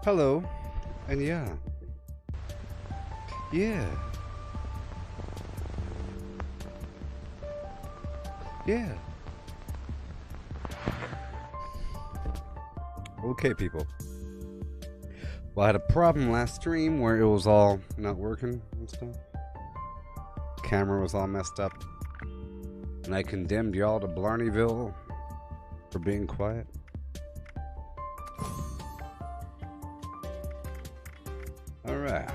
Hello. And yeah. Yeah. Yeah. Okay, people. Well, I had a problem last stream where it was all not working and stuff. Camera was all messed up. And I condemned y'all to Blarneyville for being quiet. Alright.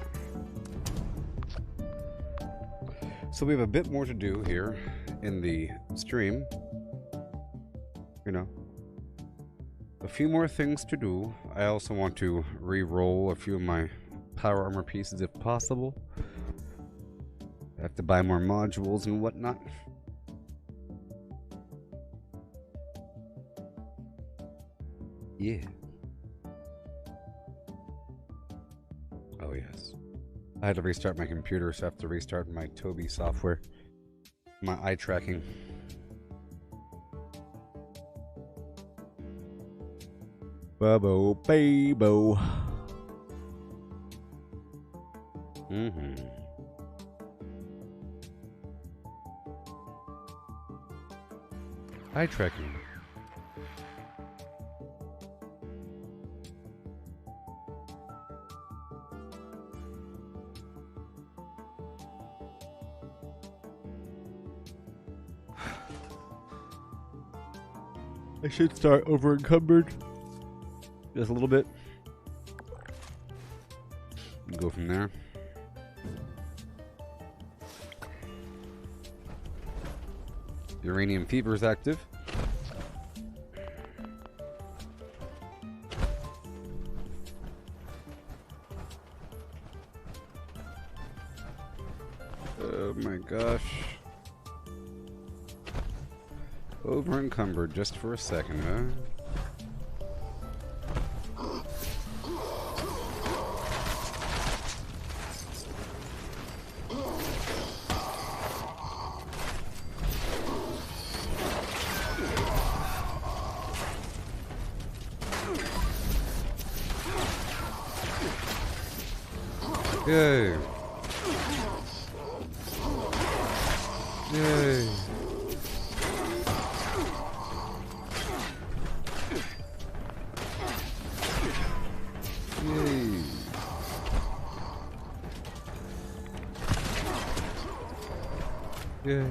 So we have a bit more to do here in the stream. You know. A few more things to do. I also want to re-roll a few of my power armor pieces if possible. I have to buy more modules and whatnot. Yeah. Oh yes. I had to restart my computer, so I have to restart my Toby software. My eye tracking. Bubbo babo. Eye tracking. I should start over encumbered. Just a little bit. Go from there. Uranium fever is active. Oh my gosh. Over encumbered just for a second, huh? Yay. Yay. Yay. Yay.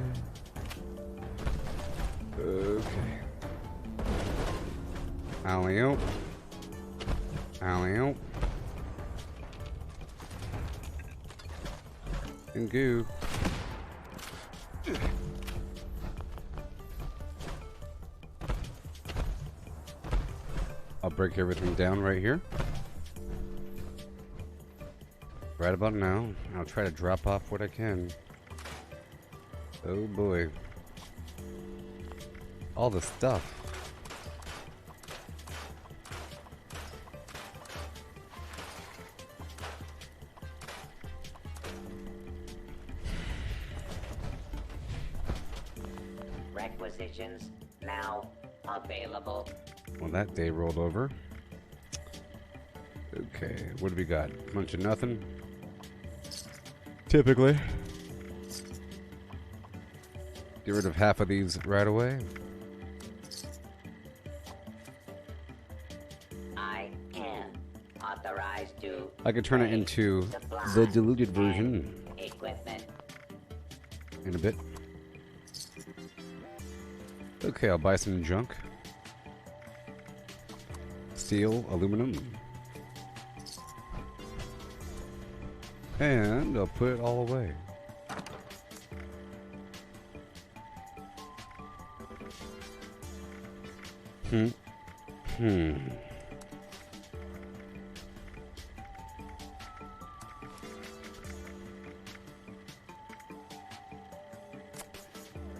Okay. Alley-oop. Alley-oop. And goo. I'll break everything down right here. Right about now. I'll try to drop off what I can. Oh boy. All the stuff. Requisitions now available. Well, that day rolled over. Okay, what do we got? Bunch of nothing. Typically. Get rid of half of these right away. I am authorized to. I could turn it into the diluted version equipment. in a bit. Okay, I'll buy some junk. Steel, aluminum. And I'll put it all away.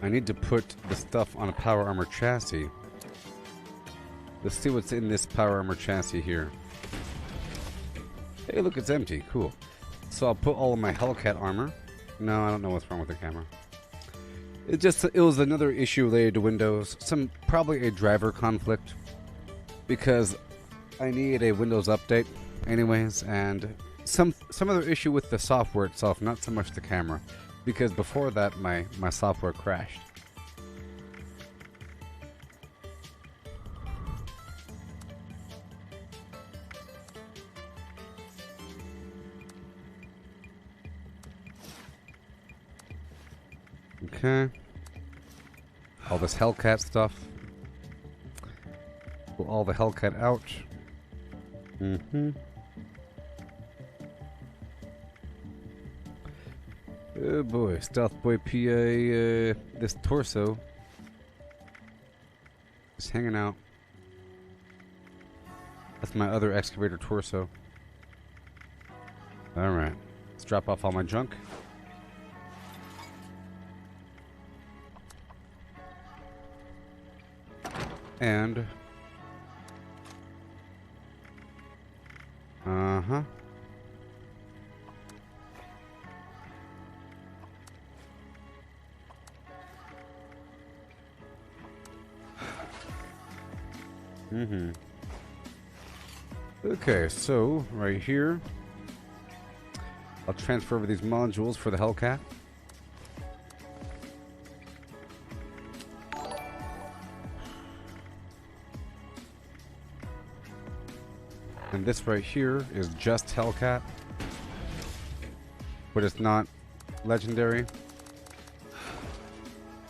I need to put the stuff on a power armor chassis. Let's see what's in this power armor chassis here. Hey, look, it's empty. Cool. So I'll put all of my Hellcat armor. No, I don't know what's wrong with the camera. It was another issue related to Windows. Probably a driver conflict. Because I need a Windows update Anyways, and some other issue with the software itself, not so much the camera, because before that my software crashed. Okay. All this Hellcat stuff. Pull all the Hellcat out. Mm-hmm. Oh boy, Stealth Boy PA, this torso is hanging out. That's my other excavator torso. Alright, let's drop off all my junk. And uh-huh. Mm-hmm. Okay, so right here I'll transfer over these modules for the Hellcat. And this right here is just Hellcat, but it's not legendary.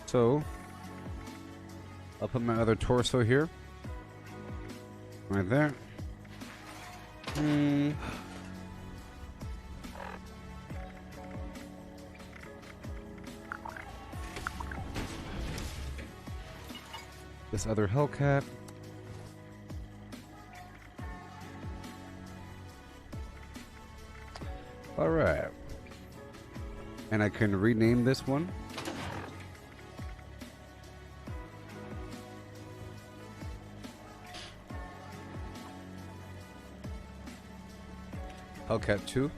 So I'll put my other torso here, right there. This other Hellcat. Alright. And I can rename this one. Hellcat 2.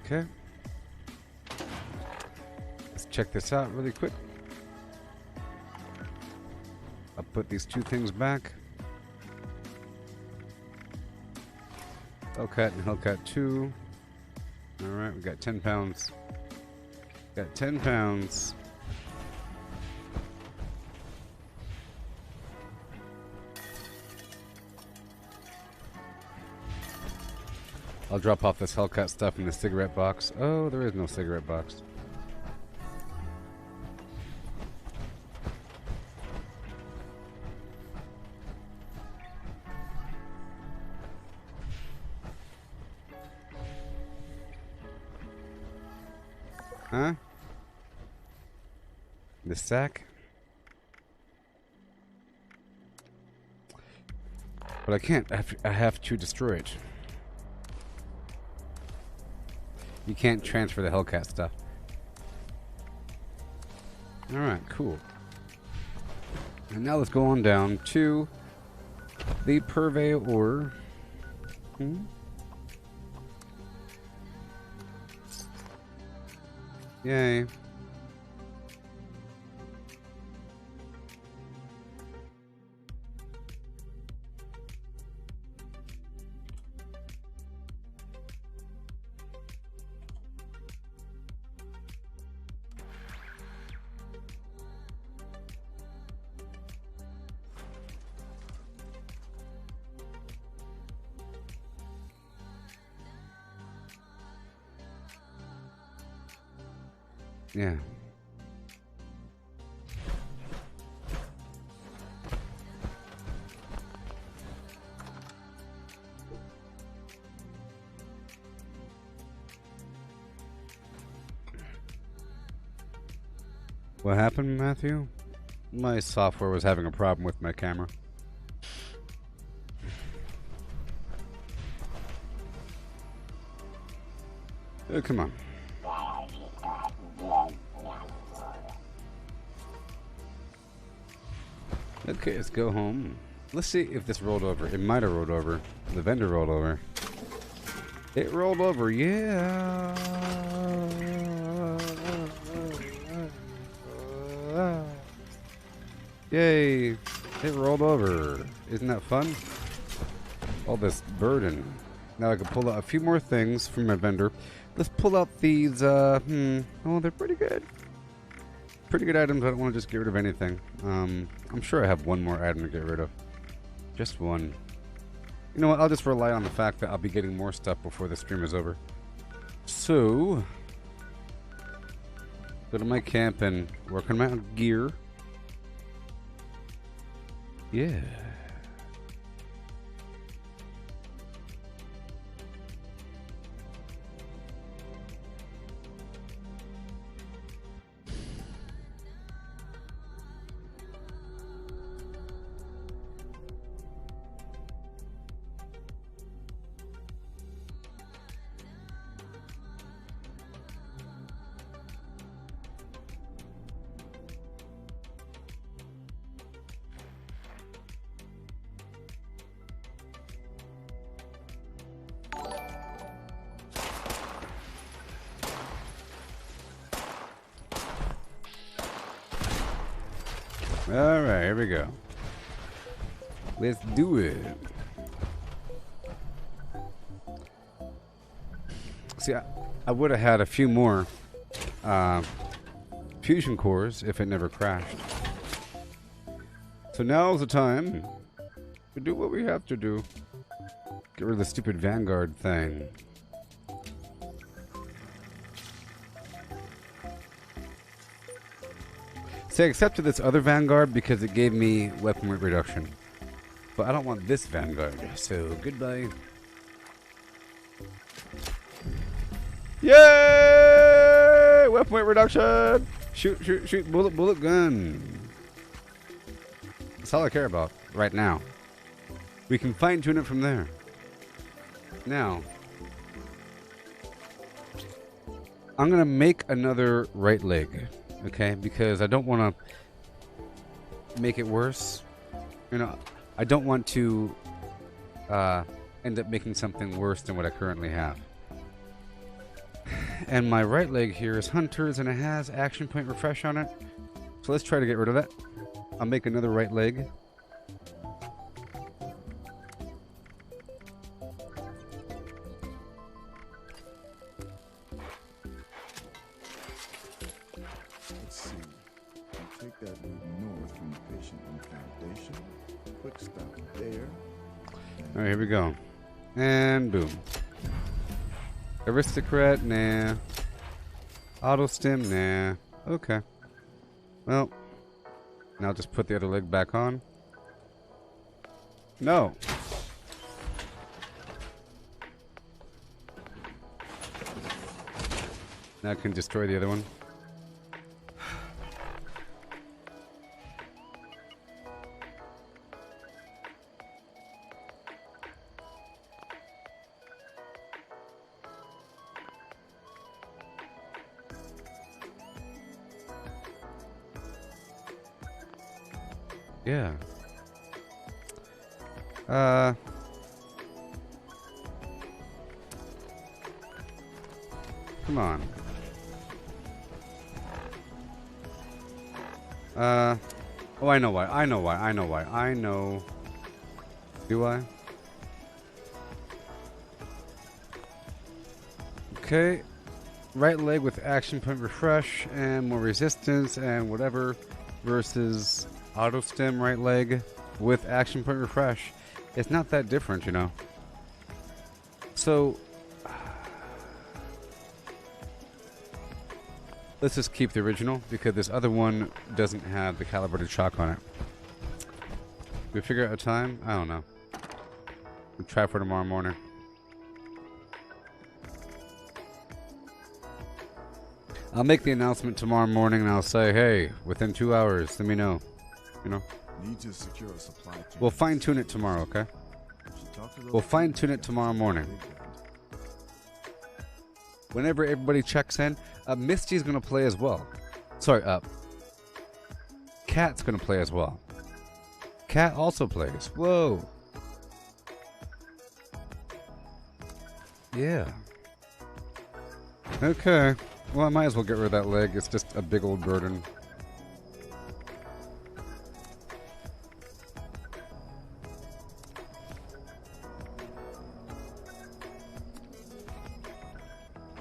Okay. Let's check this out really quick. I'll put these two things back. Hellcat and Hellcat 2. Alright, we got 10 pounds. Got 10 pounds. I'll drop off this Hellcat stuff in the cigarette box. Oh, there is no cigarette box. Huh? The sack? But I can't. I have to destroy it. You can't transfer the Hellcat stuff. Alright, cool. And now let's go on down to the purvey ore. Yay. Yeah. What happened, Matthew? My software was having a problem with my camera. Oh, come on. Okay, let's go home. Let's see if this rolled over. It might have rolled over. The vendor rolled over. It rolled over, yeah. Yay. It rolled over. Isn't that fun? All this burden. Now I can pull out a few more things from my vendor. Let's pull out these, oh, they're pretty good. Pretty good items. I don't want to just get rid of anything. I'm sure I have one more item to get rid of. Just one. You know what? I'll just rely on the fact that I'll be getting more stuff before the stream is over. So, go to my camp and work on my gear. Yeah. Alright, here we go. Let's do it. See, I would have had a few more fusion cores if it never crashed. So now's the time to do what we have to do. Get rid of the stupid Vanguard thing. See, I accepted this other Vanguard because it gave me weapon weight reduction. But I don't want this Vanguard, so goodbye. Yay! Weapon weight reduction! Shoot, shoot, shoot, bullet, bullet gun. That's all I care about right now. We can fine tune it from there. Now, I'm gonna make another right leg. Okay, because I don't want to make it worse. You know, I don't want to end up making something worse than what I currently have. And my right leg here is Hunter's, and it has action point refresh on it. So let's try to get rid of that. I'll make another right leg. Alright, here we go. And boom. Aristocrat, nah. Auto stim, nah. Okay. Well, now just put the other leg back on. No. Now I can destroy the other one. Yeah. Come on. Oh, I know why. I know why. I know why. I know. Do I? Okay. Right leg with action point refresh and more resistance and whatever versus auto stem right leg with action point refresh. It's not that different, you know. So let's just keep the original because this other one doesn't have the calibrated shock on it. Did we figure out a time? I don't know. We'll try for tomorrow morning. I'll make the announcement tomorrow morning and I'll say, hey, within 2 hours, let me know. You know? Need to secure a supply chain. We'll fine tune it tomorrow, okay? We'll fine tune it tomorrow morning. Whenever everybody checks in, Misty's gonna play as well. Sorry, Cat's gonna play as well. Cat also plays. Whoa. Yeah. Okay. Well, I might as well get rid of that leg. It's just a big old burden.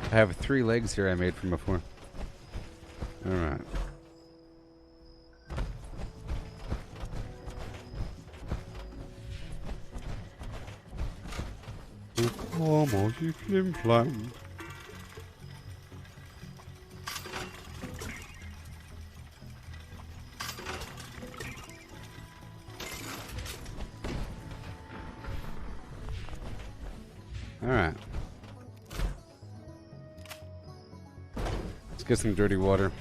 I have 3 legs here I made from before. Alright. Alright. Let's get some dirty water.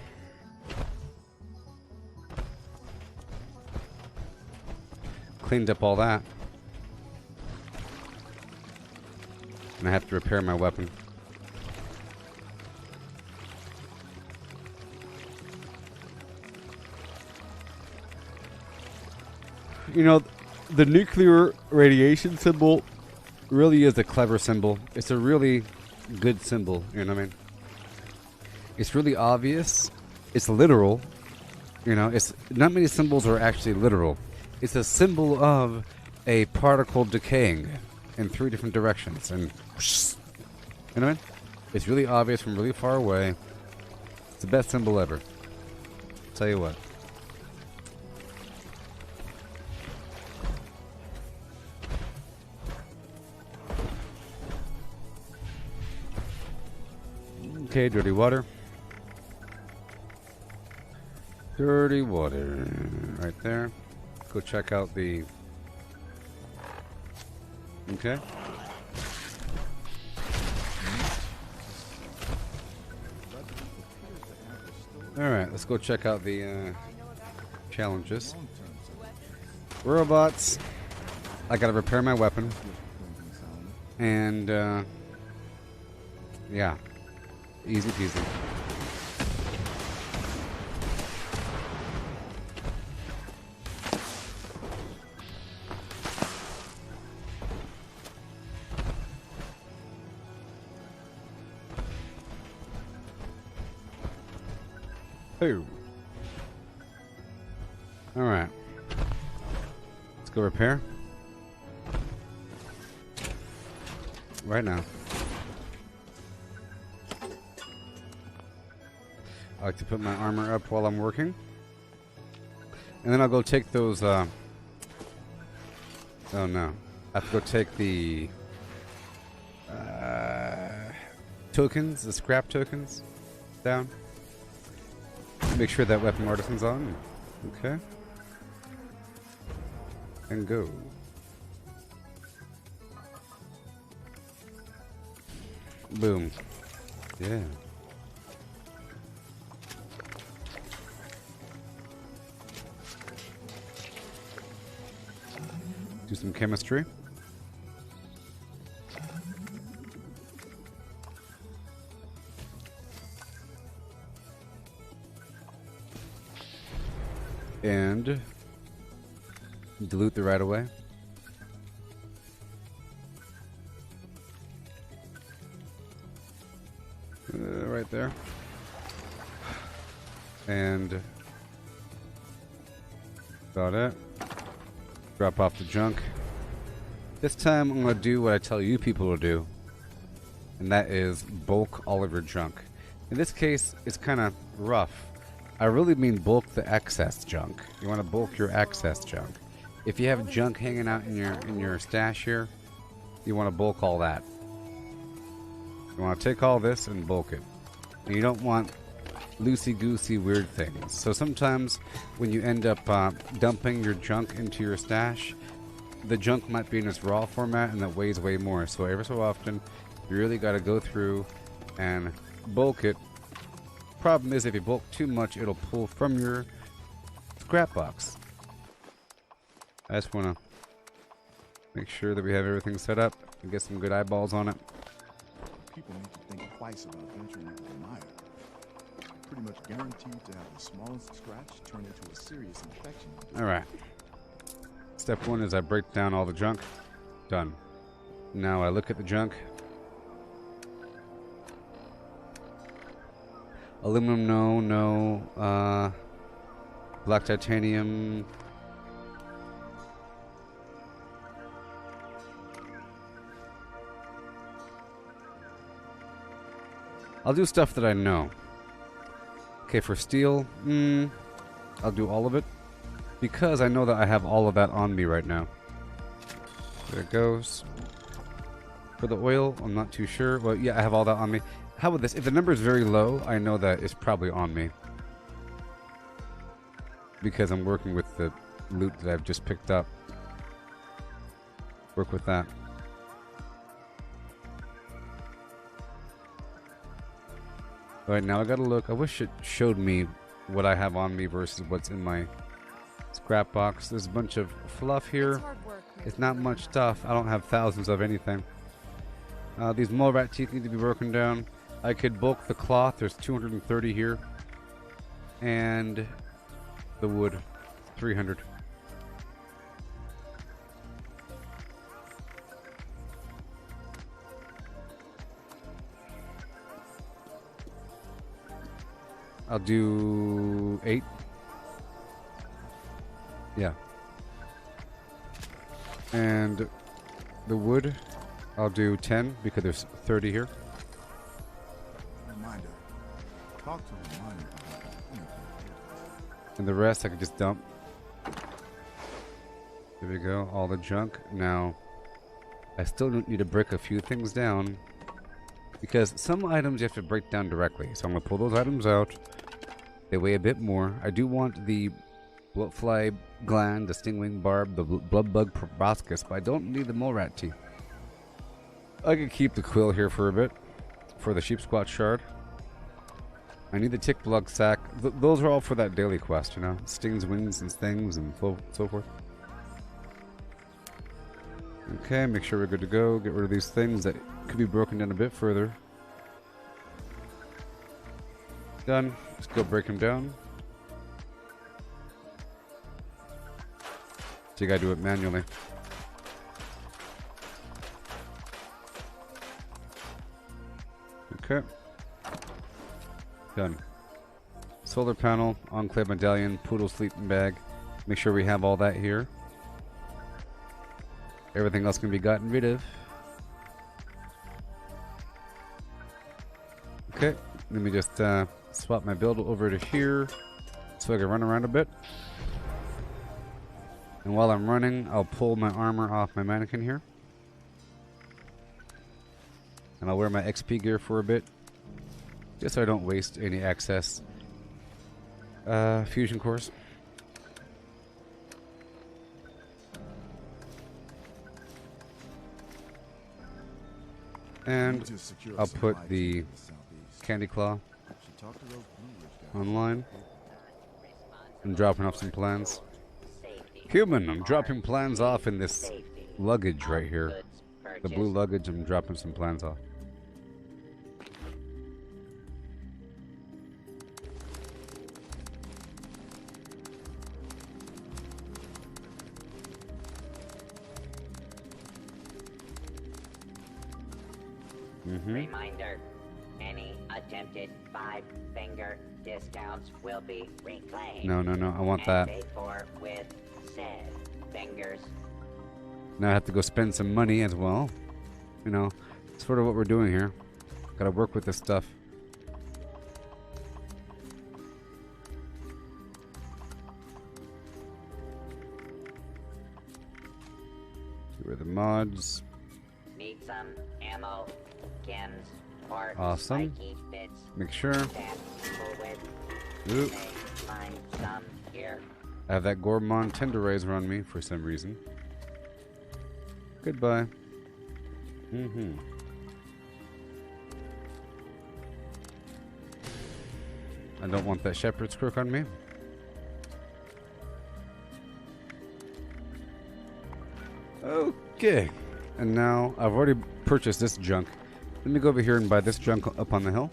Cleaned up all that. And I have to repair my weapon. You know, the nuclear radiation symbol really is a clever symbol. It's a really good symbol, you know what I mean? It's really obvious. It's literal. You know, it's not many symbols are actually literal. It's a symbol of a particle decaying in 3 different directions, and you know what I mean? It's really obvious from really far away. It's the best symbol ever. Tell you what. Okay, dirty water. Dirty water. Right there. Go check out the... Okay. Alright, let's go check out the challenges. Robots. I gotta repair my weapon. And, yeah. Easy peasy. Ooh. Alright. Let's go repair. Right now. I like to put my armor up while I'm working. And then I'll go take those, oh no. I have to go take the, tokens, the scrap tokens down. Make sure that weapon artisan's on. Okay. And go. Boom. Yeah. Do some chemistry. And dilute the right away. Right there. And about it. Drop off the junk. This time I'm going to do what I tell you people to do. And that is bulk all of your junk. In this case, it's kind of rough. I really mean bulk the excess junk. You want to bulk your excess junk. If you have junk hanging out in your stash here, you want to bulk all that. You want to take all this and bulk it. And you don't want loosey-goosey weird things. So sometimes when you end up dumping your junk into your stash, the junk might be in its raw format and that weighs way more. So every so often, you really got to go through and bulk it. Problem is, if you bulk too much, it'll pull from your scrap box. I just want to make sure that we have everything set up and get some good eyeballs on it. People need to think twice about venturing into the mire. Pretty much guaranteed to have the smallest scratch turn into a serious infection. All right. Step 1 is I break down all the junk. Done. Now I look at the junk. Aluminum, no. Black titanium. I'll do stuff that I know. Okay, for steel, I'll do all of it. Because I know that I have all of that on me right now. There it goes. For the oil, I'm not too sure. Well, yeah, I have all that on me. How about this? If the number is very low, I know that it's probably on me. Because I'm working with the loot that I've just picked up. Work with that. Alright, now I gotta look. I wish it showed me what I have on me versus what's in my scrap box. There's a bunch of fluff here. It's not much stuff. I don't have thousands of anything. These mole rat teeth need to be broken down. I could bulk the cloth. There's 230 here. And the wood. 300. I'll do 8. Yeah. And the wood, I'll do 10 because there's 30 here. Reminder. Talk to Reminder. And the rest I can just dump. There we go, all the junk. Now, I still need to break a few things down because some items you have to break down directly. So I'm going to pull those items out. They weigh a bit more. I do want the bloatfly gland, the stingwing barb, the blood bug proboscis, but I don't need the mole rat teeth. I could keep the quill here for a bit for the sheep squat shard. I need the tick plug sack. Those are all for that daily quest, you know? Stings, wings, and stings, and so forth. Okay, make sure we're good to go. Get rid of these things that could be broken down a bit further. Done. Let's go break them down. So you gotta do it manually. Okay. Done. Solar panel, enclave medallion, poodle sleeping bag. Make sure we have all that here. Everything else can be gotten rid of. Okay, let me just swap my build over to here so I can run around a bit. And while I'm running, I'll pull my armor off my mannequin here. And I'll wear my XP gear for a bit, just so I don't waste any excess fusion cores. And I'll put the candy claw online. I'm dropping off some plans. Human, I'm dropping plans off in this luggage right here. The blue luggage, I'm dropping some plans off. Reminder, any attempted 5-finger discounts will be reclaimed. No, I want that. Paid for with said fingers. Now I have to go spend some money as well. You know, it's sort of what we're doing here. Gotta work with this stuff. Get rid of the mods. Need some ammo, chems, or Awesome. spiky bits. Make sure. That with. Oop. May find some here. I have that Gourmand tenderizer on me for some reason. Goodbye. I don't want that shepherd's crook on me. Okay. And now I've already purchased this junk. Let me go over here and buy this junk up on the hill.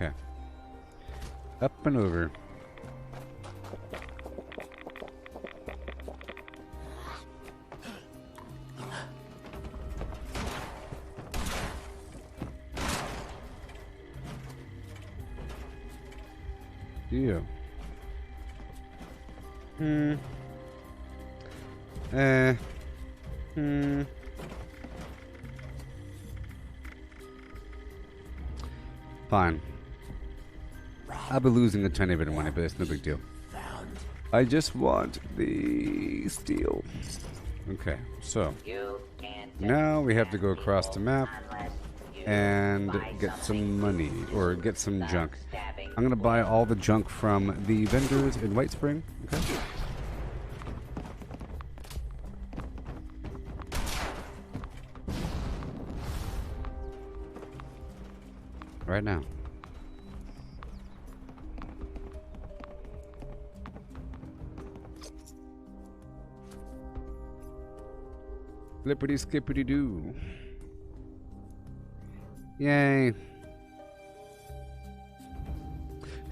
Okay. Up and over. Yeah. Fine. I'll be losing a tiny bit of money, but it's no big deal. I just want the steel. Okay, so You can't now we have to go across the map unless you and buy get some something money, or get some junk. stabbing. I'm gonna buy all the junk from the vendors in White Spring. Okay. Right now. Flippity skippity doo. Yay.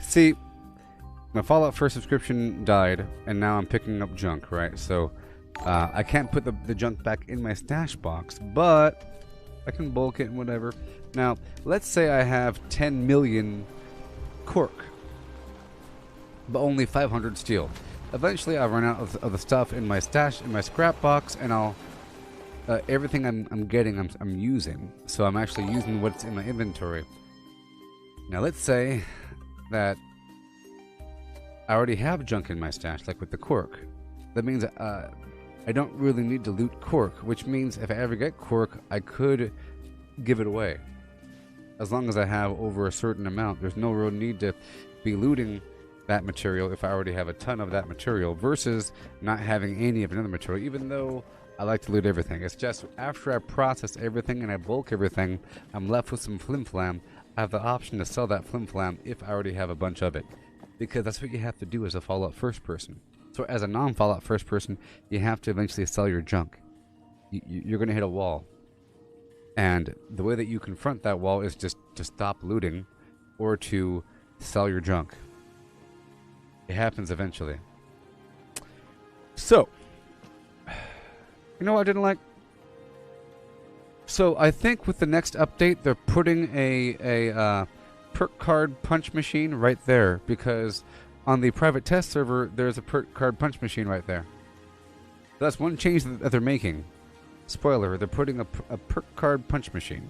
See, my Fallout 1 subscription died, and now I'm picking up junk, right? So, I can't put the junk back in my stash box, but I can bulk it and whatever. Now, let's say I have 10 million cork, but only 500 steel. Eventually, I'll run out of the stuff in my stash, in my scrap box, and I'll everything I'm getting, I'm using. So I'm actually using what's in my inventory. Now, let's say that I already have junk in my stash, like with the cork. That means I don't really need to loot cork, which means if I ever get cork, I could give it away. As long as I have over a certain amount, there's no real need to be looting that material if I already have a ton of that material, versus not having any of another material, even though I like to loot everything. It's just after I process everything and I bulk everything, I'm left with some flim-flam. I have the option to sell that flim-flam if I already have a bunch of it, because that's what you have to do as a Fallout first person. So as a non-Fallout first person, you have to eventually sell your junk. You're going to hit a wall. And the way that you confront that wall is just to stop looting or to sell your junk. It happens eventually. So, you know what I didn't like? So I think with the next update, they're putting a perk card punch machine right there, because on the private test server, there's a perk card punch machine right there. That's one change that they're making. Spoiler, they're putting a perk card punch machine.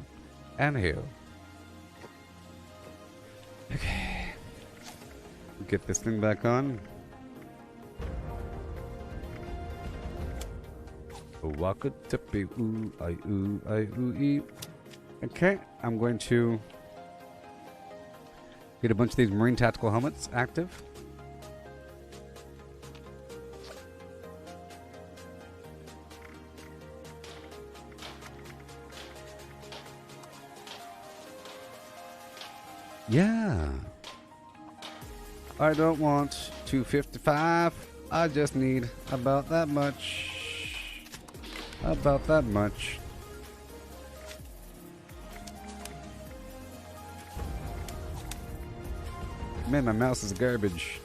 Anywho. Okay. Get this thing back on. Waka tippy ooh I ooh I ooh ee. Okay, I'm going to get a bunch of these Marine Tactical helmets active. Yeah. I don't want 255. I just need about that much. About that much. Man, my mouse is garbage.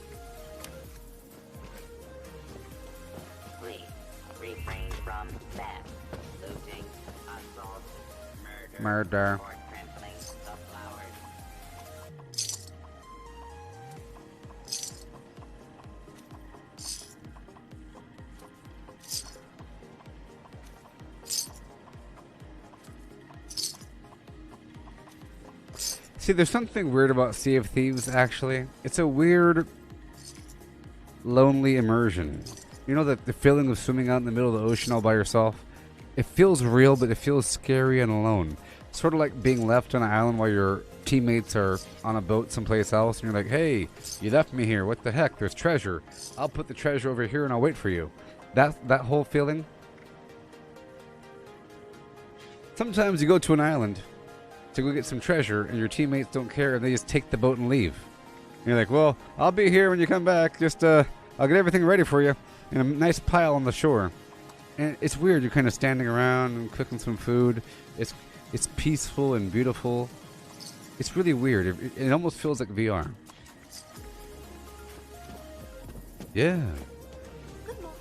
Please refrain from theft, looting, assault, Murder. or trampling of flowers. See, there's something weird about Sea of Thieves, actually. It's a weird, lonely immersion. You know, the feeling of swimming out in the middle of the ocean all by yourself? It feels real, but it feels scary and alone. Sort of like being left on an island while your teammates are on a boat someplace else, and you're like, hey, you left me here. What the heck? There's treasure. I'll put the treasure over here and I'll wait for you. That whole feeling. Sometimes you go to an island to go get some treasure, and your teammates don't care, and they just take the boat and leave. And you're like, well, I'll be here when you come back. Just, I'll get everything ready for you in a nice pile on the shore. And it's weird. You're kind of standing around and cooking some food. It's peaceful and beautiful. It's really weird. It almost feels like VR. Yeah. Good morning.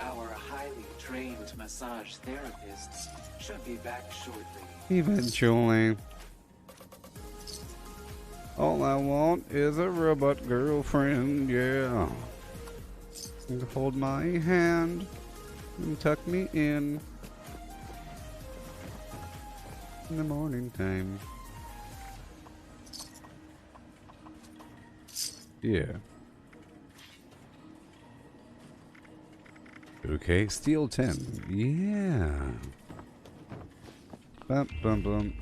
Our highly trained massage therapists should be back shortly. Eventually. All I want is a robot girlfriend, yeah. And hold my hand and tuck me in the morning time. Yeah. Okay, Steel 10. Yeah. Bum, bum, bum.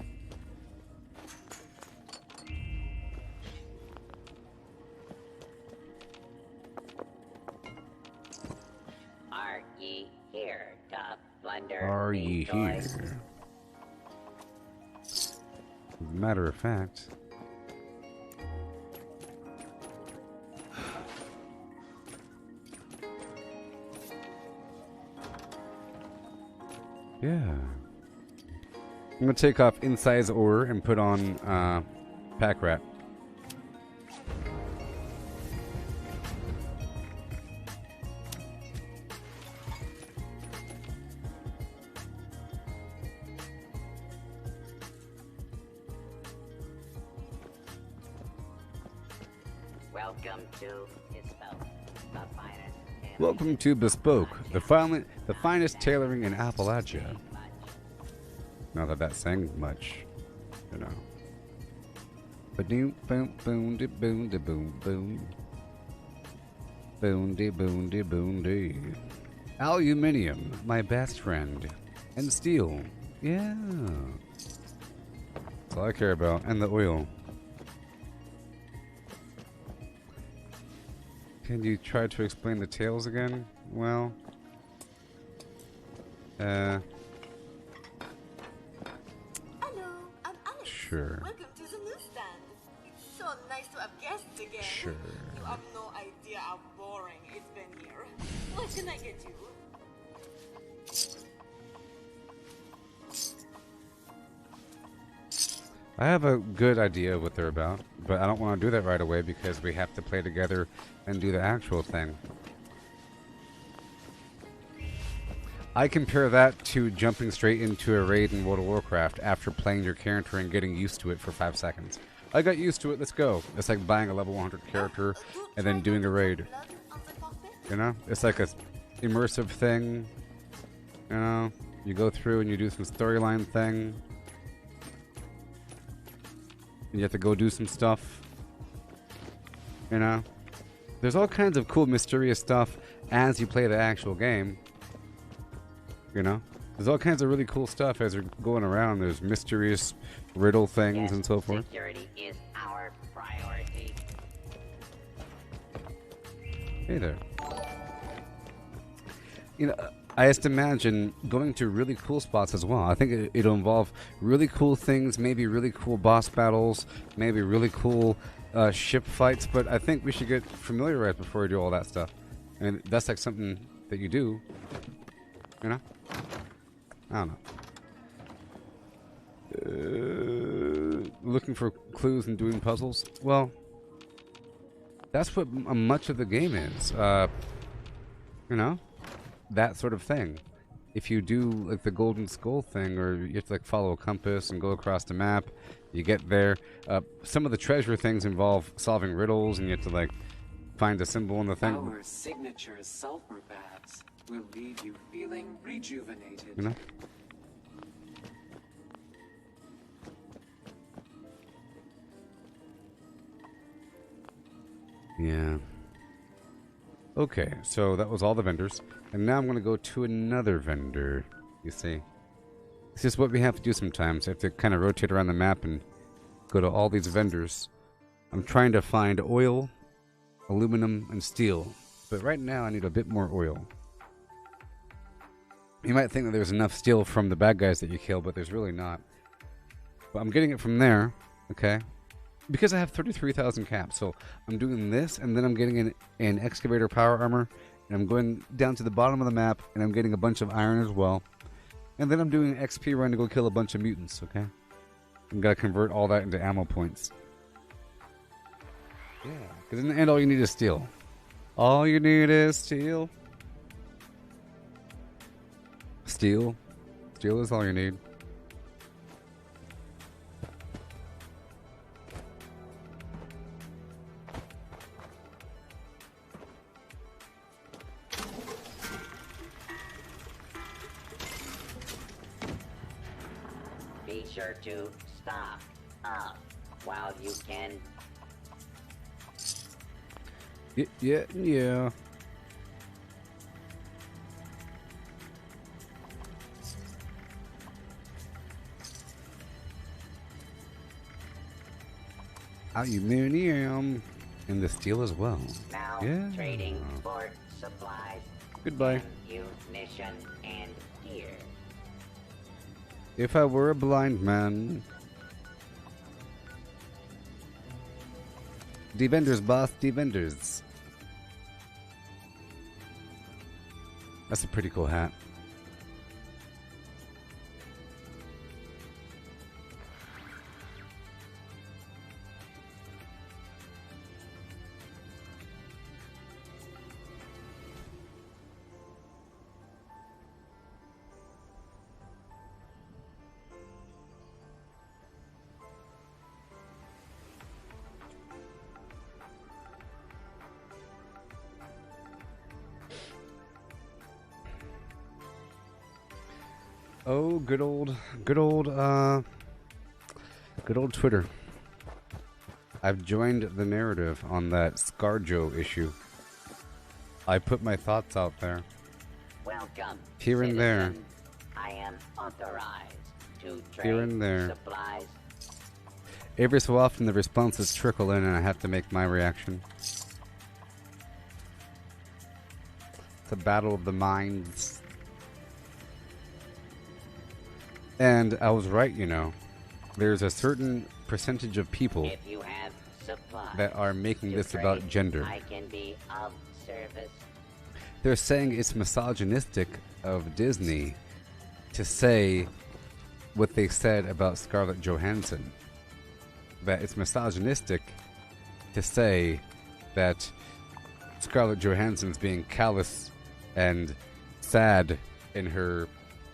Are ye here to plunder Are the ye toys? here? As a matter of fact. Yeah. I'm gonna take off Inside's ore and put on Pack Rat. Welcome to Bespoke, the finest. Welcome to Bespoke, the finest tailoring in Appalachia. Not that that's saying much, you know. Ba-doom, boom, boom, de boom, de boom, boom. Boom, de boom, de boom, de. Aluminium, my best friend. And steel. Yeah. That's all I care about. And the oil. Can you try to explain the tails again? Well, Hello, I'm Alex. Sure. Welcome to the newsstand. It's so nice to have guests again. Sure. You have no idea how boring it's been here. What can I get you? I have a good idea what they're about, but I don't want to do that right away because we have to play together and do the actual thing. I compare that to jumping straight into a raid in World of Warcraft after playing your character and getting used to it for 5 seconds. I got used to it, let's go. It's like buying a level 100 character and then doing a raid. Blood on the carpet? You know? It's like a immersive thing. You know? You go through and you do some storyline thing. And you have to go do some stuff. You know? There's all kinds of cool mysterious stuff as you play the actual game. You know? There's all kinds of really cool stuff as you're going around. There's mysterious riddle things and so forth. Security is our priority. Hey there. You know, I just imagine going to really cool spots as well. I think it'll involve really cool things, maybe really cool boss battles, maybe really cool ship fights, but I think we should get familiarized before we do all that stuff. I mean, that's like something that you do, you know? I don't know. Looking for clues and doing puzzles? Well, that's what much of the game is. You know? That sort of thing. If you do like the Golden Skull thing, or you have to like follow a compass and go across the map, you get there. Some of the treasure things involve solving riddles, and you have to like find a symbol in the thing. Our signature sulfur baths will leave you feeling rejuvenated. You know? Yeah. Okay, so that was all the vendors. And now I'm going to go to another vendor, you see. This is what we have to do sometimes. I have to kind of rotate around the map and go to all these vendors. I'm trying to find oil, aluminum, and steel. But right now I need a bit more oil. You might think that there's enough steel from the bad guys that you kill, but there's really not. But I'm getting it from there, okay? Because I have 33,000 caps, so I'm doing this, and then I'm getting an excavator power armor, and I'm going down to the bottom of the map, and I'm getting a bunch of iron as well. And then I'm doing an XP run to go kill a bunch of mutants, okay? I'm gonna convert all that into ammo points. Yeah, because in the end, all you need is steel. All you need is steel. Steel. Steel is all you need. Be sure to stock up while you can. Yeah. Aluminium. And the steel as well. Now Yeah. trading for supplies, Goodbye. ammunition, and gear. If I were a blind man. Defenders, boss, defenders. That's a pretty cool hat. Oh, good old Twitter. I've joined the narrative on that ScarJo issue. I put my thoughts out there. Welcome. Here and there. citizen. I am authorized to trade Here and there. supplies. Every so often the responses trickle in and I have to make my reaction. It's a battle of the minds. And I was right, you know. There's a certain percentage of people If you have supplies that are making to this trade, about gender. I can be of service. They're saying it's misogynistic of Disney to say what they said about Scarlett Johansson. That it's misogynistic to say that Scarlett Johansson's being callous and sad in her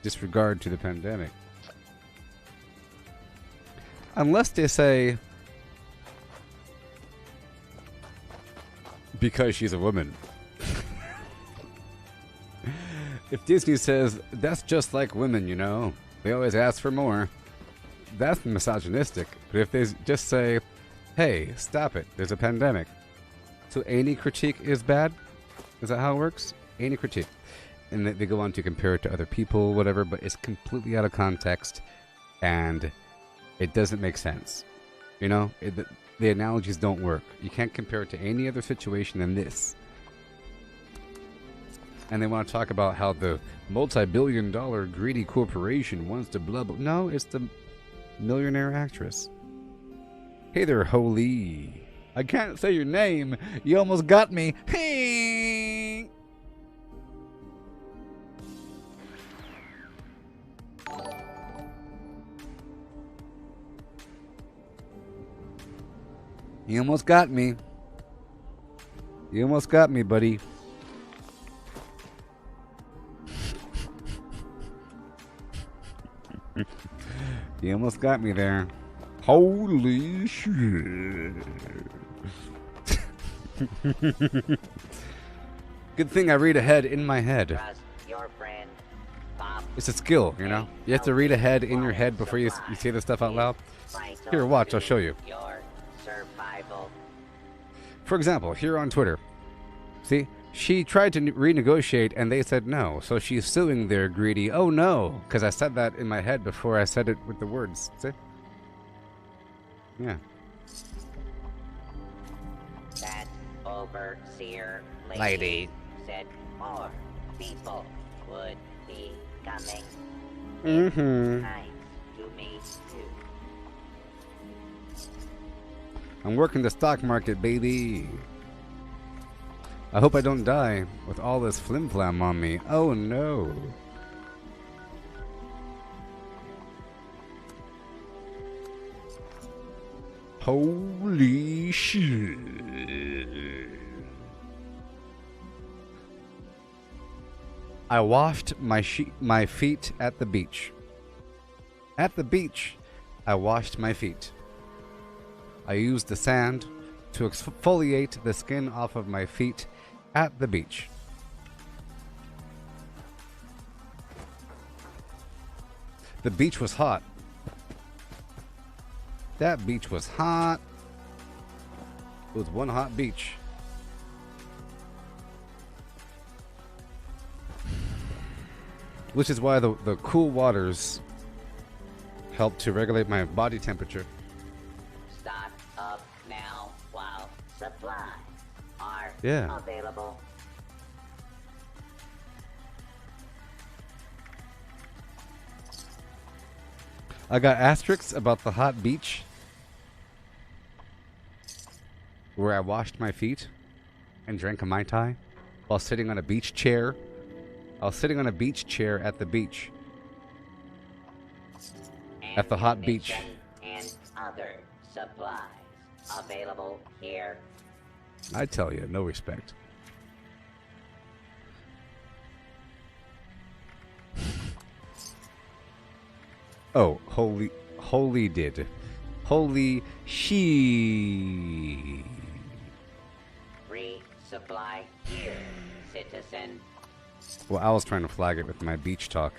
disregard to the pandemic. Unless they say because she's a woman. If Disney says that's just like women, you know, they always ask for more, that's misogynistic. But if they just say, hey, stop it, there's a pandemic, so any critique is bad? Is that how it works? Any critique. And they go on to compare it to other people, whatever, but it's completely out of context and it doesn't make sense. You know, the analogies don't work. You can't compare it to any other situation than this. And they want to talk about how the multi-billion-dollar greedy corporation wants to blah blah. No, it's the millionaire actress. Hey there, Holy. I can't say your name. You almost got me. Hey. You almost got me. You almost got me, buddy. You almost got me there. Holy shit. Good thing I read ahead in my head. Trust your friend, Bob. It's a skill, you know? You have to read ahead in your head before you say the stuff out loud. Vital Here, watch, I'll to show you. Your survival. For example, here on Twitter. See? She tried to renegotiate and they said no. So she's suing their greedy. Oh no. Because I said that in my head before I said it with the words. See? Yeah. That overseer Lady. said more people would be coming. Mm-hmm. Nice to meet you. I'm working the stock market, baby. I hope I don't die with all this flim-flam on me. Oh no. Holy shit. I washed my feet at the beach. At the beach, I washed my feet. I used the sand to exfoliate the skin off of my feet at the beach. The beach was hot. That beach was hot. It was one hot beach. Which is why the cool waters help to regulate my body temperature. Stock up now while supplies are Yeah. available. I got asterisks about the hot beach where I washed my feet and drank a Mai Tai while sitting on a beach chair. I was sitting on a beach chair at the beach. At the hot beach. And other supplies available here. I tell you, no respect. Oh, holy did. Holy she. Resupply here, citizen. Well, I was trying to flag it with my beach talk.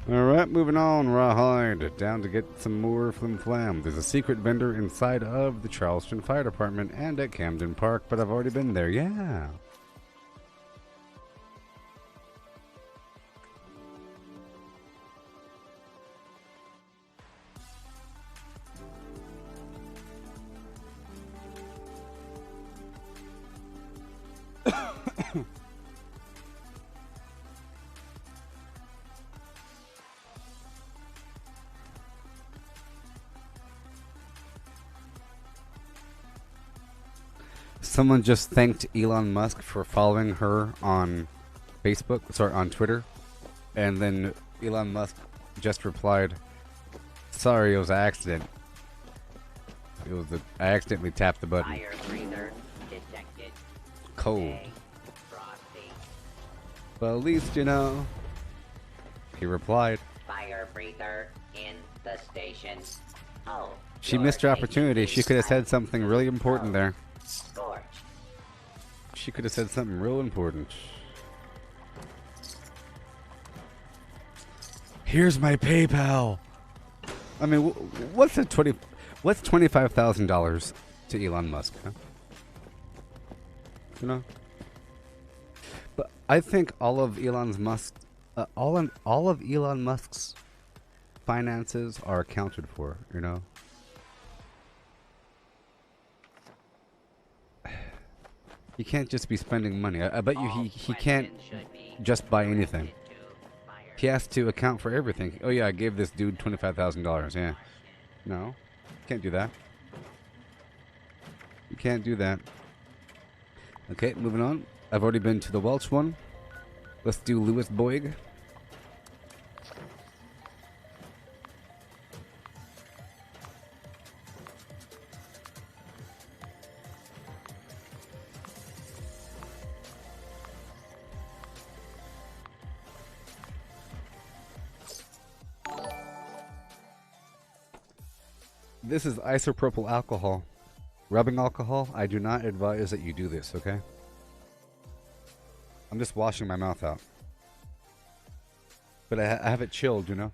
Alright, moving on, Rawhide. Down to get some more flim flam. There's a secret vendor inside of the Charleston Fire Department and at Camden Park, but I've already been there, yeah. Someone just thanked Elon Musk for following her on Facebook, on Twitter. And then Elon Musk just replied, "Sorry, it was an accident. I accidentally tapped the button." Fire breather detected. Cold. Day, frosty. But at least, you know, he replied. Fire breather in the station. Oh. She missed her opportunity. She could have said something really important there. Scorched. She could have said something real important. Here's my PayPal. I mean, what's $25,000 to Elon Musk? Huh? You know. But I think all of Elon Musk's finances are accounted for. You know. He can't just be spending money. I bet you he can't just buy anything. He has to account for everything. Oh yeah, I gave this dude $25,000. Yeah. No. Can't do that. You can't do that. Okay, moving on. I've already been to the Welch one. Let's do Louis Boyd. This is isopropyl alcohol. Rubbing alcohol, I do not advise that you do this, okay? I'm just washing my mouth out. But I have it chilled, you know?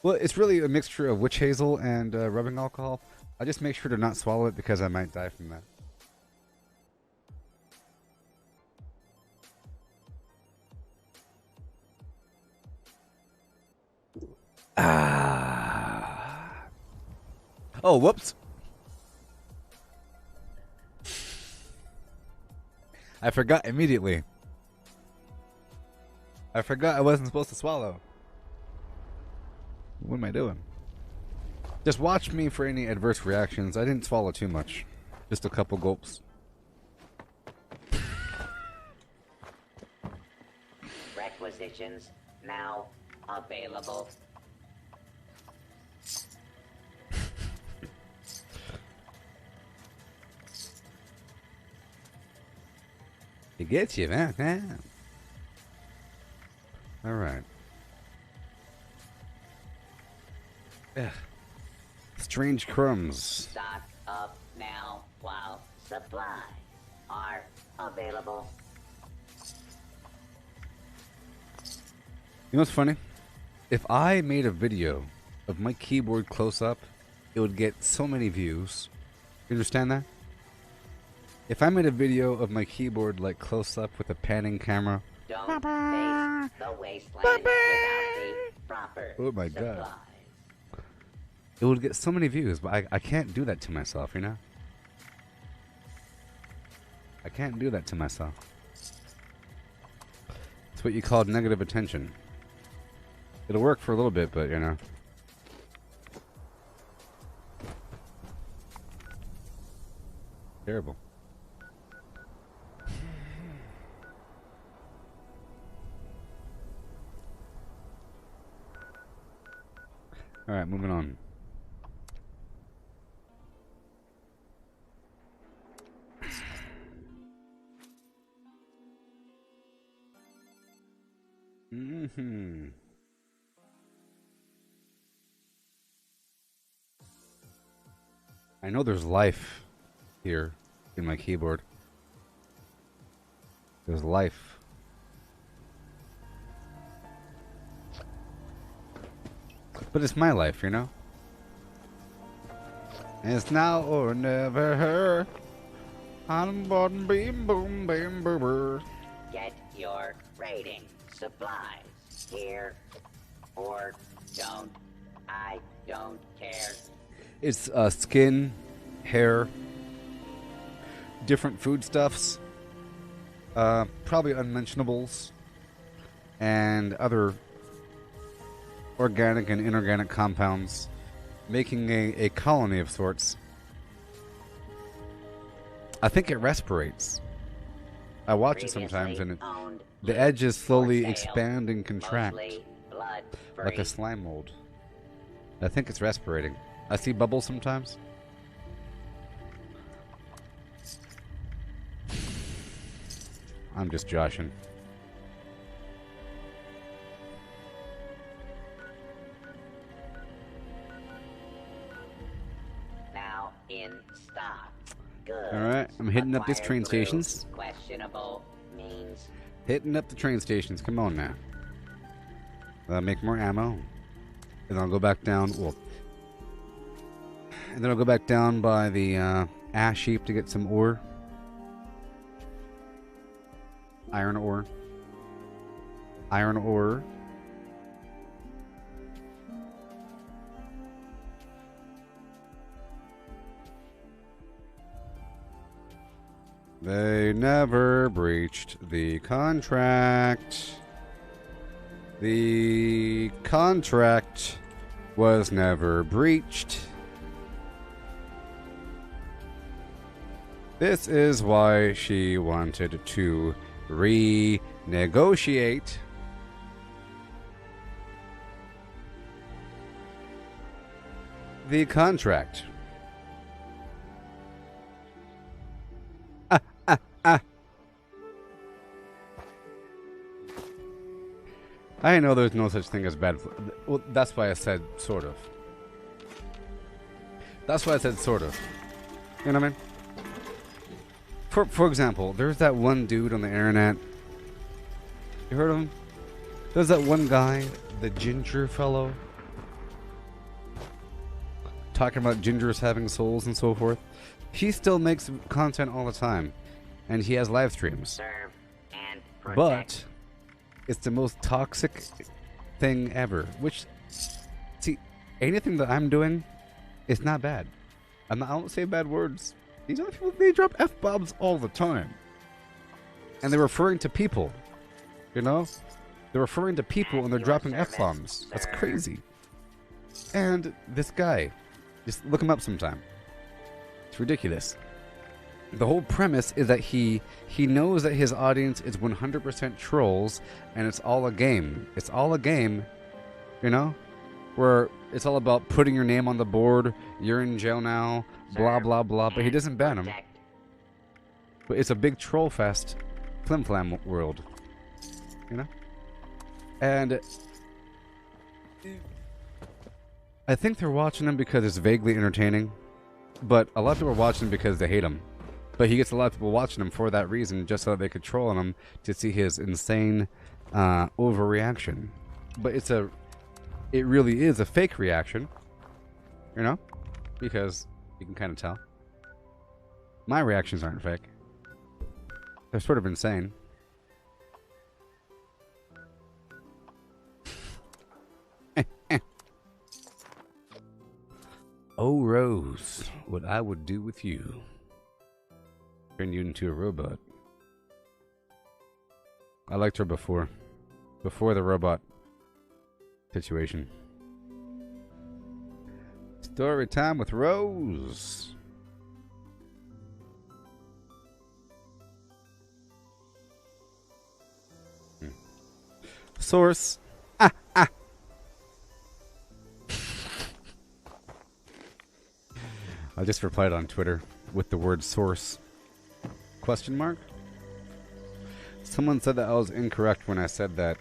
Well, it's really a mixture of witch hazel and rubbing alcohol. I just make sure to not swallow it because I might die from that. Oh, whoops. I forgot immediately. I forgot I wasn't supposed to swallow. What am I doing? Just watch me for any adverse reactions. I didn't swallow too much. Just a couple gulps. Requisitions now available. He gets you, man. Yeah. All right. Ugh. Strange crumbs. Stock up now while supplies are available. You know what's funny? If I made a video of my keyboard close up, it would get so many views. You understand that? If I made a video of my keyboard like close up with a panning camera, Don't face the wasteland without the proper oh my God, supplies. it would get so many views, but I can't do that to myself, you know? I can't do that to myself. It's what you call negative attention. It'll work for a little bit, but you know. Terrible. Alright, moving on. Mm-hmm. I know there's life here in my keyboard. There's life. But it's my life, you know? It's now or never. I'm bottom beam boom bam boober. Get your rating supplies here or don't. I don't care. It's skin, hair, different foodstuffs, probably unmentionables, and other organic and inorganic compounds, making a colony of sorts. I think it respirates. I watch it sometimes, and the edges slowly expand and contract like a slime mold. I think it's respirating. I see bubbles sometimes. I'm just joshing. Now in stock. Good. All right, I'm hitting up these train Acquired through stations. Questionable means. Hitting up the train stations. Come on now. Make more ammo. And I'll go back down. Well, and then I'll go back down by the ash heap to get some ore. Iron ore. Iron ore. They never breached the contract. The contract was never breached. This is why she wanted to renegotiate. The contract. I know there's no such thing as bad. Well, that's why I said sort of. That's why I said sort of. You know what I mean? For example, there's that one dude on the internet. You heard of him? There's that one guy, the ginger fellow, talking about gingers having souls and so forth. He still makes content all the time, and he has live streams. Serve and protect. But it's the most toxic thing ever. Which, see, anything that I'm doing is not bad. I don't say bad words. These other people, they drop F-bombs all the time. And they're referring to people. You know? They're referring to people and they're dropping F-bombs. That's crazy. And this guy, just look him up sometime. It's ridiculous. The whole premise is that he knows that his audience is 100% trolls and it's all a game. It's all a game You know? Where it's all about putting your name on the board, you're in jail now, blah, blah, blah. But he doesn't ban him. But it's a big troll fest, flim flam world. You know? And I think they're watching him because it's vaguely entertaining. But a lot of people are watching him because they hate him. But he gets a lot of people watching him for that reason, just so that they could troll on him to see his insane overreaction. But it really is a fake reaction, you know, because you can kind of tell. My reactions aren't fake. They're sort of insane. Oh, Rose, what I would do with you. Turn you into a robot. I liked her before the robot situation. Story time with Rose. Source. I just replied on Twitter with the word source. Question mark? Someone said that I was incorrect when I said that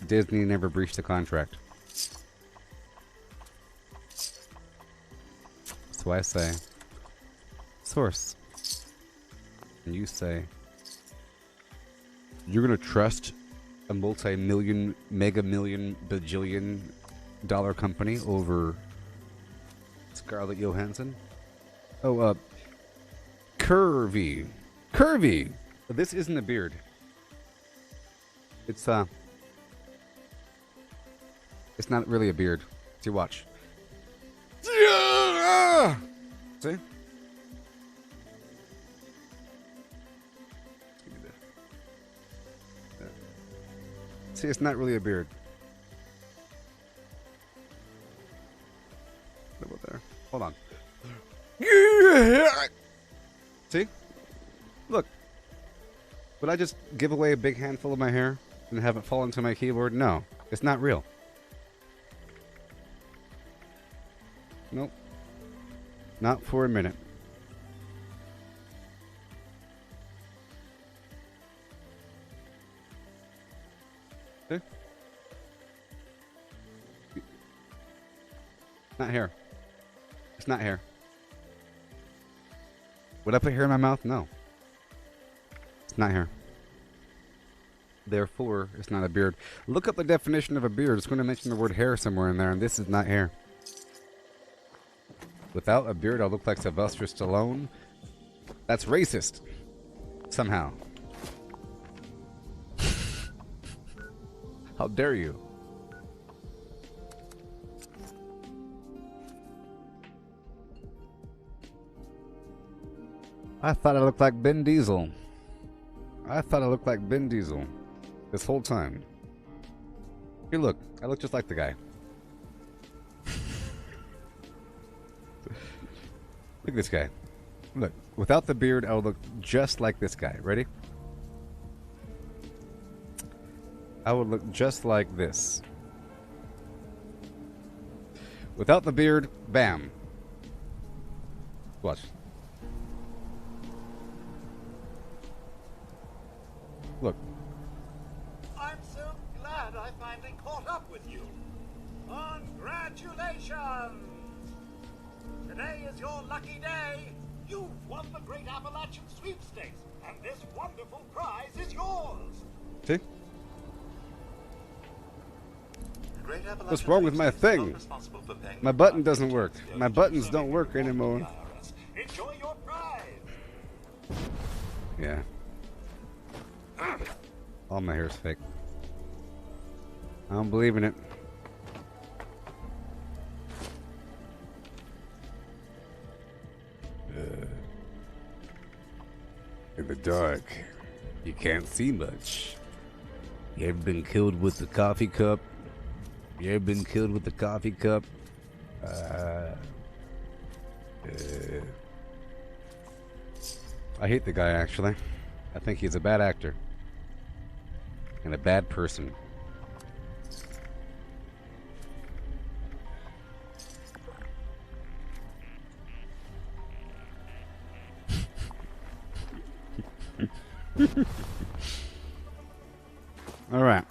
Disney never breached the contract. So I say source. And you say you're gonna trust a multi-million, mega-million, bajillion dollar company over Scarlett Johansson? Oh, Curvy. Curvy! This isn't a beard. It's not really a beard. See, watch. See? See, it's not really a beard. What about there? Hold on. See? Look. Would I just give away a big handful of my hair and have it fall into my keyboard? No. It's not real. Nope. Not for a minute. See? Not hair. It's not hair. Would I put hair in my mouth? No. It's not hair. Therefore, it's not a beard. Look up the definition of a beard. It's going to mention the word hair somewhere in there, and this is not hair. Without a beard, I'll look like Sylvester Stallone. That's racist. Somehow. How dare you? I thought I looked like Ben Diesel. I thought I looked like Ben Diesel this whole time. Here, look. I look just like the guy. Look at this guy. Look. Without the beard, I would look just like this guy. Ready? I would look just like this. Without the beard, bam. Watch. Look. I'm so glad I finally caught up with you. Congratulations! Today is your lucky day. You've won the Great Appalachian Sweepstakes, and this wonderful prize is yours. See? The Great Appalachian What's wrong with my Sweepstakes is thing? not responsible for paying My the button prize. doesn't work. My buttons don't work anymore. Enjoy your prize. Yeah. All my hair is fake. I don't believe in it. In the dark, you can't see much. You ever been killed with the coffee cup? You ever been killed with the coffee cup? I hate the guy, actually. I think he's a bad actor. And a bad person. Alright.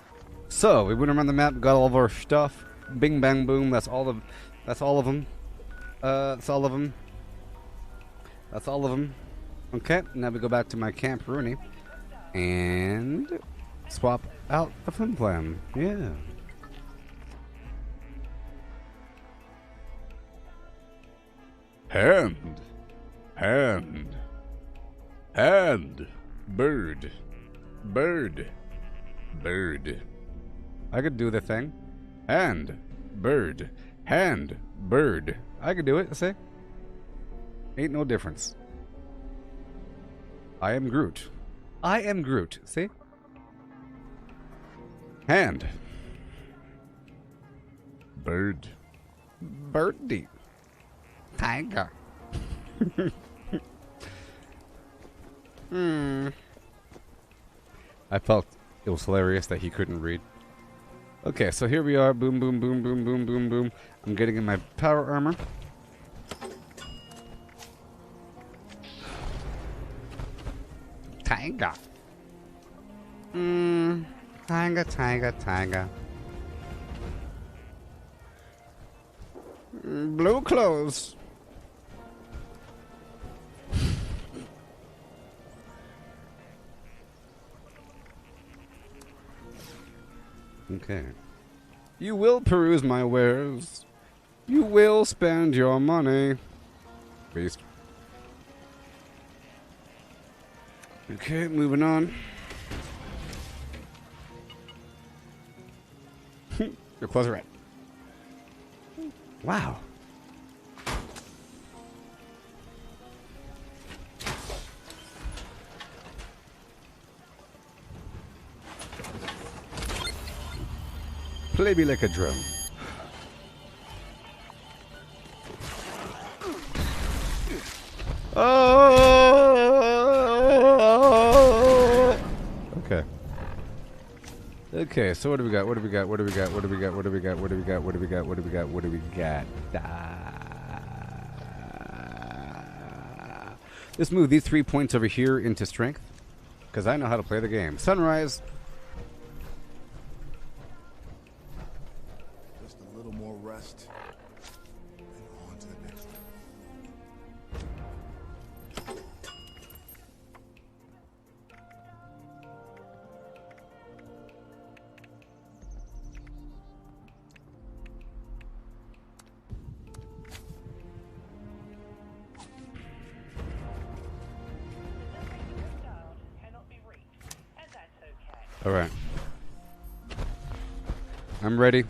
So, we went around the map, got all of our stuff. Bing, bang, boom. That's all of them. That's all of them. That's all of them. That's all of them. Okay, now we go back to my Camp Rooney. And swap out the flim flam. Yeah. Hand. Hand. Hand. Bird. Bird. Bird. I could do the thing. Hand. Bird. Hand. Bird. I could do it, see? Ain't no difference. I am Groot. I am Groot, see? Hand. Bird. Birdie. Tiger. I felt it was hilarious that he couldn't read. Okay, so here we are. Boom, boom, boom, boom, boom, boom, boom. I'm getting in my power armor. Tiger. Tiger, tiger, tiger. Blue clothes. Okay. You will peruse my wares. You will spend your money. Beast. Okay, moving on. Your clothes are red. Wow. Play me like a drum. Oh! Okay. Okay, so what do we got? What do we got? What do we got? What do we got? What do we got? What do we got? What do we got? What do we got? What do we got? Let's move these 3 points over here into strength, because I know how to play the game. Sunrise. Just a little more rest. And on to the next one. All right. I'm ready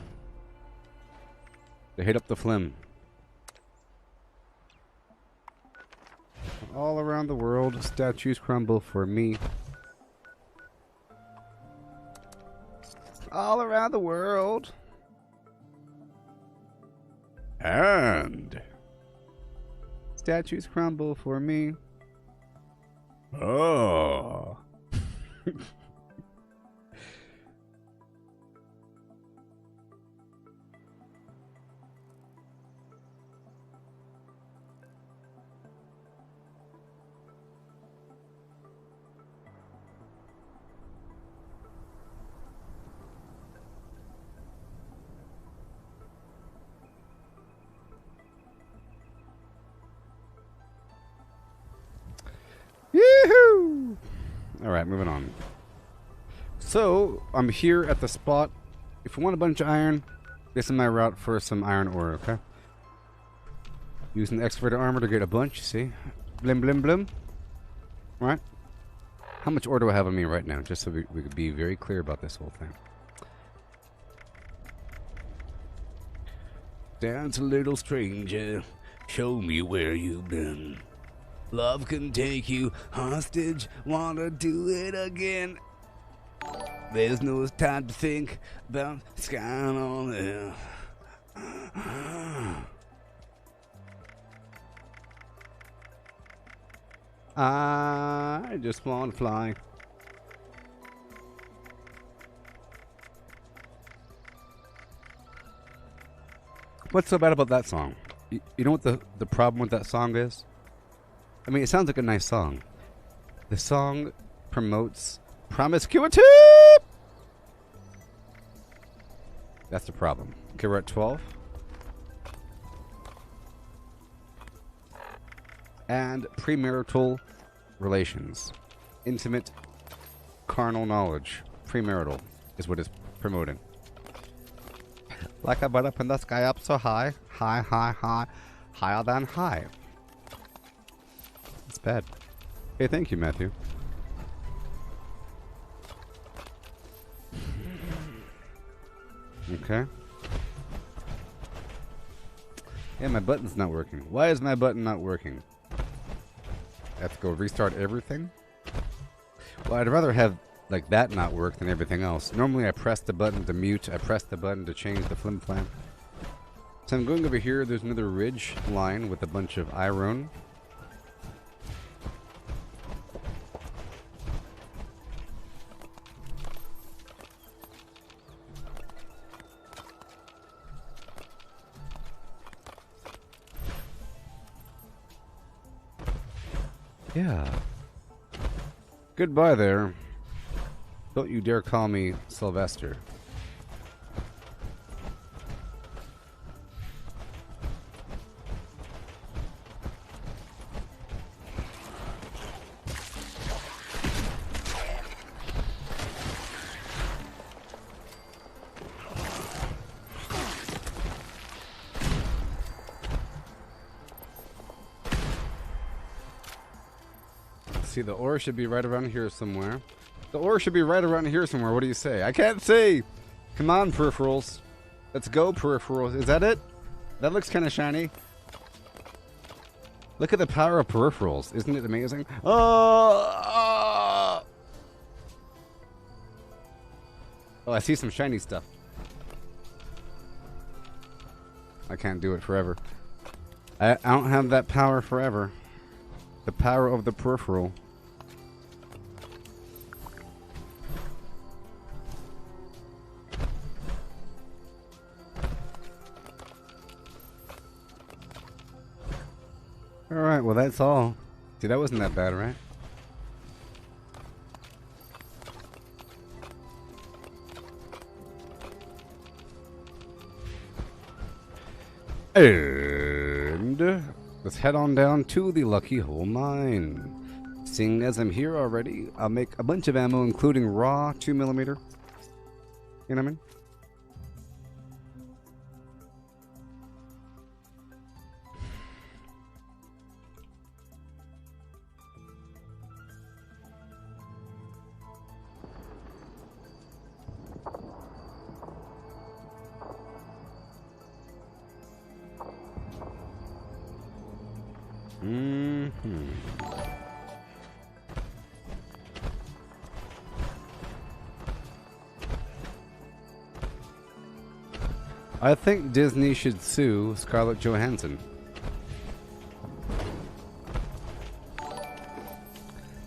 to hit up the flim. All around the world, statues crumble for me. All around the world. And statues crumble for me. Oh. Yoo-hoo! Alright, moving on. So, I'm here at the spot. If you want a bunch of iron, this is my route for some iron ore, okay? Using the excavator armor to get a bunch, see? Blim, blim, blim. Alright. How much ore do I have on me right now? Just so we could be very clear about this whole thing. Dance a little stranger, show me where you've been. Love can take you hostage, wanna do it again. There's no time to think about sky on there. I just wanna fly. What's so bad about that song? You know what the problem with that song is? I mean, it sounds like a nice song. The song promotes promiscuity. That's the problem. Okay, we're at 12. And premarital relations. Intimate carnal knowledge. Premarital is what it's promoting. Like a bird up in the sky, up so high. High, high, high. Higher than high. It's bad. Hey, thank you, Matthew. Okay. Yeah, my button's not working. Why is my button not working? I have to go restart everything? Well, I'd rather have like that not work than everything else. Normally I press the button to mute, I press the button to change the flim flam. So I'm going over here, there's another ridge line with a bunch of iron. Yeah. Goodbye there. Don't you dare call me Sylvester. See, the ore should be right around here somewhere. The ore should be right around here somewhere. What do you say? I can't see. Come on, peripherals. Let's go, peripherals. Is that it? That looks kind of shiny. Look at the power of peripherals. Isn't it amazing? Oh, I see some shiny stuff. I can't do it forever. I don't have that power forever. The power of the peripheral. Alright, well that's all. See, that wasn't that bad, right? And let's head on down to the Lucky Hole Mine. Seeing as I'm here already, I'll make a bunch of ammo, including raw 2mm. You know what I mean? I think Disney should sue Scarlett Johansson.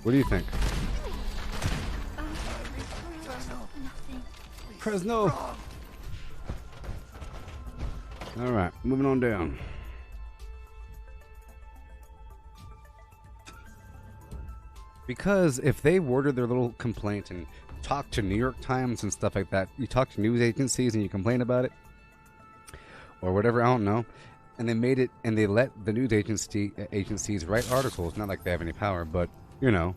What do you think? Fresno! Alright, moving on down. Because if they worded their little complaint and talked to New York Times and stuff like that, you talk to news agencies and you complain about it, or whatever, I don't know, and they made it, and they let the news agencies write articles, not like they have any power, but, you know,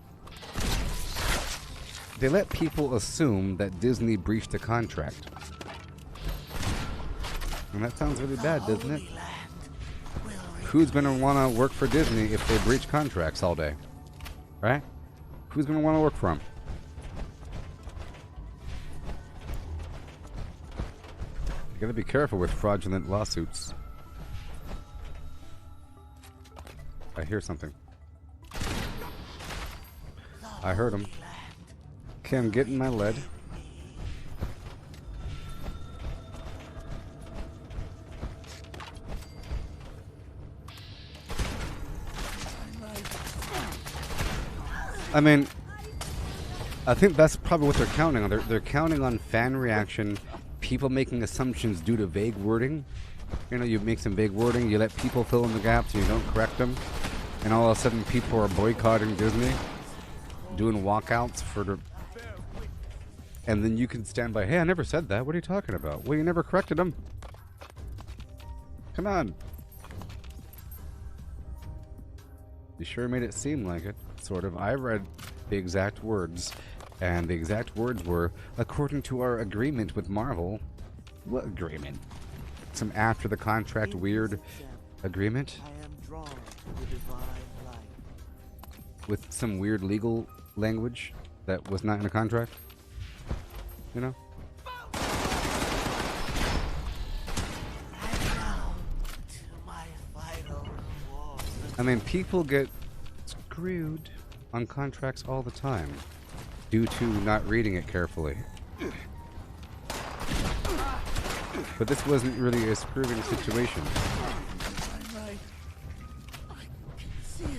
they let people assume that Disney breached a contract. And that sounds really bad, doesn't it? Who's going to want to work for Disney if they breach contracts all day? Right? Who's going to want to work for them? You got to be careful with fraudulent lawsuits. I hear something. I heard him. Okay, I'm getting my lead. I mean, I think that's probably what they're counting on. They're counting on fan reaction, people making assumptions due to vague wording. You know, you make some vague wording, you let people fill in the gaps, and you don't correct them, and all of a sudden people are boycotting Disney. doing walkouts for the... And then you can stand by, hey, I never said that. What are you talking about? Well, you never corrected them. Come on. You sure made it seem like it, sort of. I read the exact words, and the exact words were, according to our agreement with Marvel. What agreement? Some after the contract weird agreement? I am drawn to the divine light. With some weird legal language that was not in a contract? You know? And now to my final reward. I mean, people get screwed on contracts all the time due to not reading it carefully. But this wasn't really a screwing situation. Right. I can see it.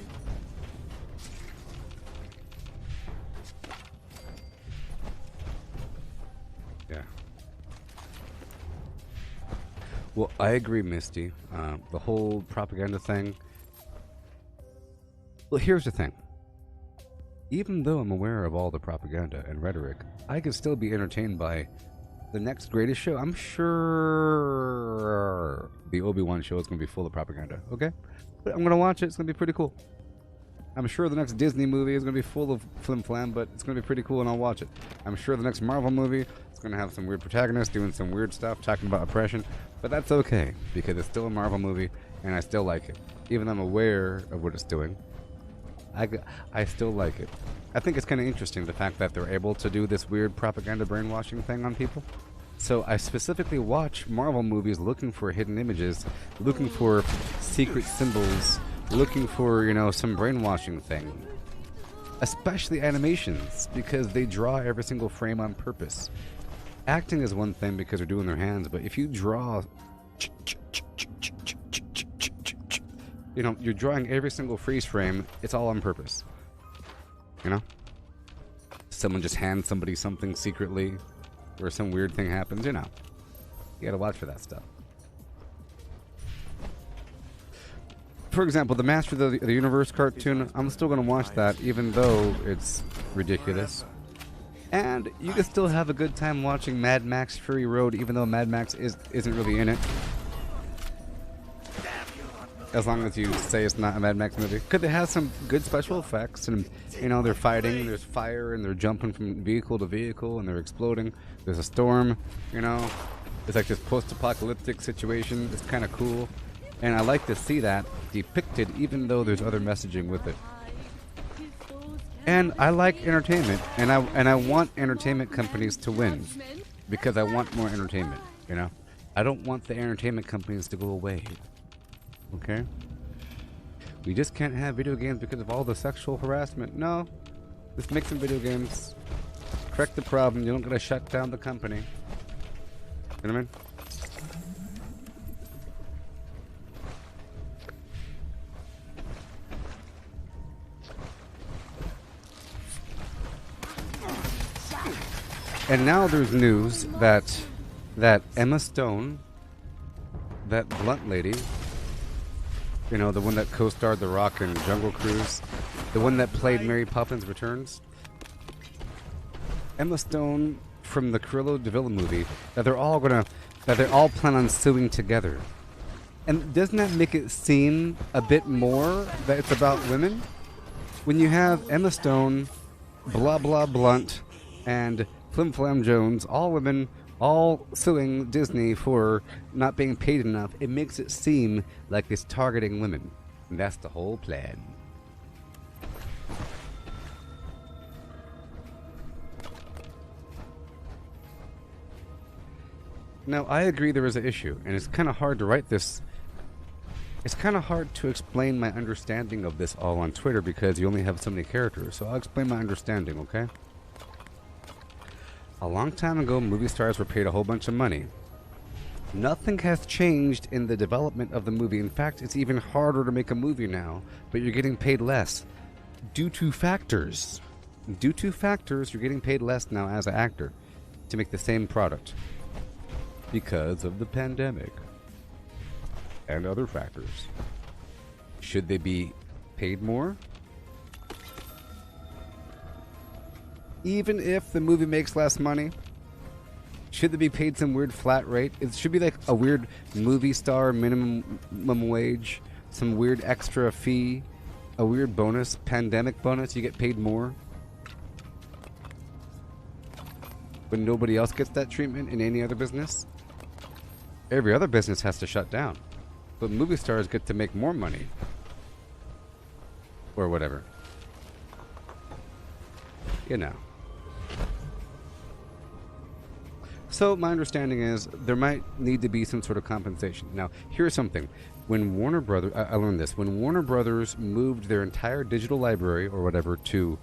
Yeah. Well, I agree, Misty. The whole propaganda thing. Well, here's the thing. Even though I'm aware of all the propaganda and rhetoric, I could still be entertained by the next greatest show. I'm sure the Obi-Wan show is going to be full of propaganda, okay? But I'm going to watch it. It's going to be pretty cool. I'm sure the next Disney movie is going to be full of flim-flam, but it's going to be pretty cool, and I'll watch it. I'm sure the next Marvel movie is going to have some weird protagonists doing some weird stuff, talking about oppression, but that's okay, because it's still a Marvel movie, and I still like it. Even though I'm aware of what it's doing, I still like it. I think it's kind of interesting, the fact that they're able to do this weird propaganda brainwashing thing on people. So I specifically watch Marvel movies looking for hidden images, looking for secret symbols, looking for, you know, some brainwashing thing. Especially animations, because they draw every single frame on purpose. Acting is one thing because they're doing their hands, but if you draw... You know, you're drawing every single freeze frame, it's all on purpose. You know? Someone just hands somebody something secretly, or some weird thing happens, you know. You gotta watch for that stuff. For example, the Master of the Universe cartoon, I'm still gonna watch that, even though it's ridiculous. And you can still have a good time watching Mad Max Fury Road, even though Mad Max isn't really in it. As long as you say it's not a Mad Max movie. Could they have some good special effects? And, you know, they're fighting, there's fire, and they're jumping from vehicle to vehicle, and they're exploding. There's a storm, you know. It's like this post-apocalyptic situation. It's kind of cool. And I like to see that depicted, even though there's other messaging with it. And I like entertainment, and I want entertainment companies to win. Because I want more entertainment, you know. I don't want the entertainment companies to go away. Okay? We just can't have video games because of all the sexual harassment. No. Just make some video games. Correct the problem. You don't gotta shut down the company. You know what I mean? And now there's news that Emma Stone, that blunt lady, you know, the one that co-starred The Rock in Jungle Cruise, the one that played Mary Poppins Returns, Emma Stone from the Cruella de Vil movie, that they're all plan on suing together. And doesn't that make it seem a bit more that it's about women? When you have Emma Stone, blah blah Blunt, and Flim Flam Jones, all women, all suing Disney for not being paid enough, it makes it seem like it's targeting women. And that's the whole plan. Now, I agree there is an issue, and it's kind of hard to write this. It's kind of hard to explain my understanding of this all on Twitter because you only have so many characters. So I'll explain my understanding, okay? A long time ago, movie stars were paid a whole bunch of money. Nothing has changed in the development of the movie. In fact, it's even harder to make a movie now, but you're getting paid less. Due to factors. Due to factors, you're getting paid less now as an actor to make the same product. Because of the pandemic. And other factors. Should they be paid more? even if the movie makes less money, should they be paid some weird flat rate? It should be like a weird movie star minimum wage, some weird extra fee, a weird bonus, pandemic bonus. You get paid more. But nobody else gets that treatment in any other business. Every other business has to shut down. But movie stars get to make more money. Or whatever. You know. So my understanding is there might need to be some sort of compensation. Now, here's something. When Warner Brothers, I learned this, when Warner Brothers moved their entire digital library or whatever to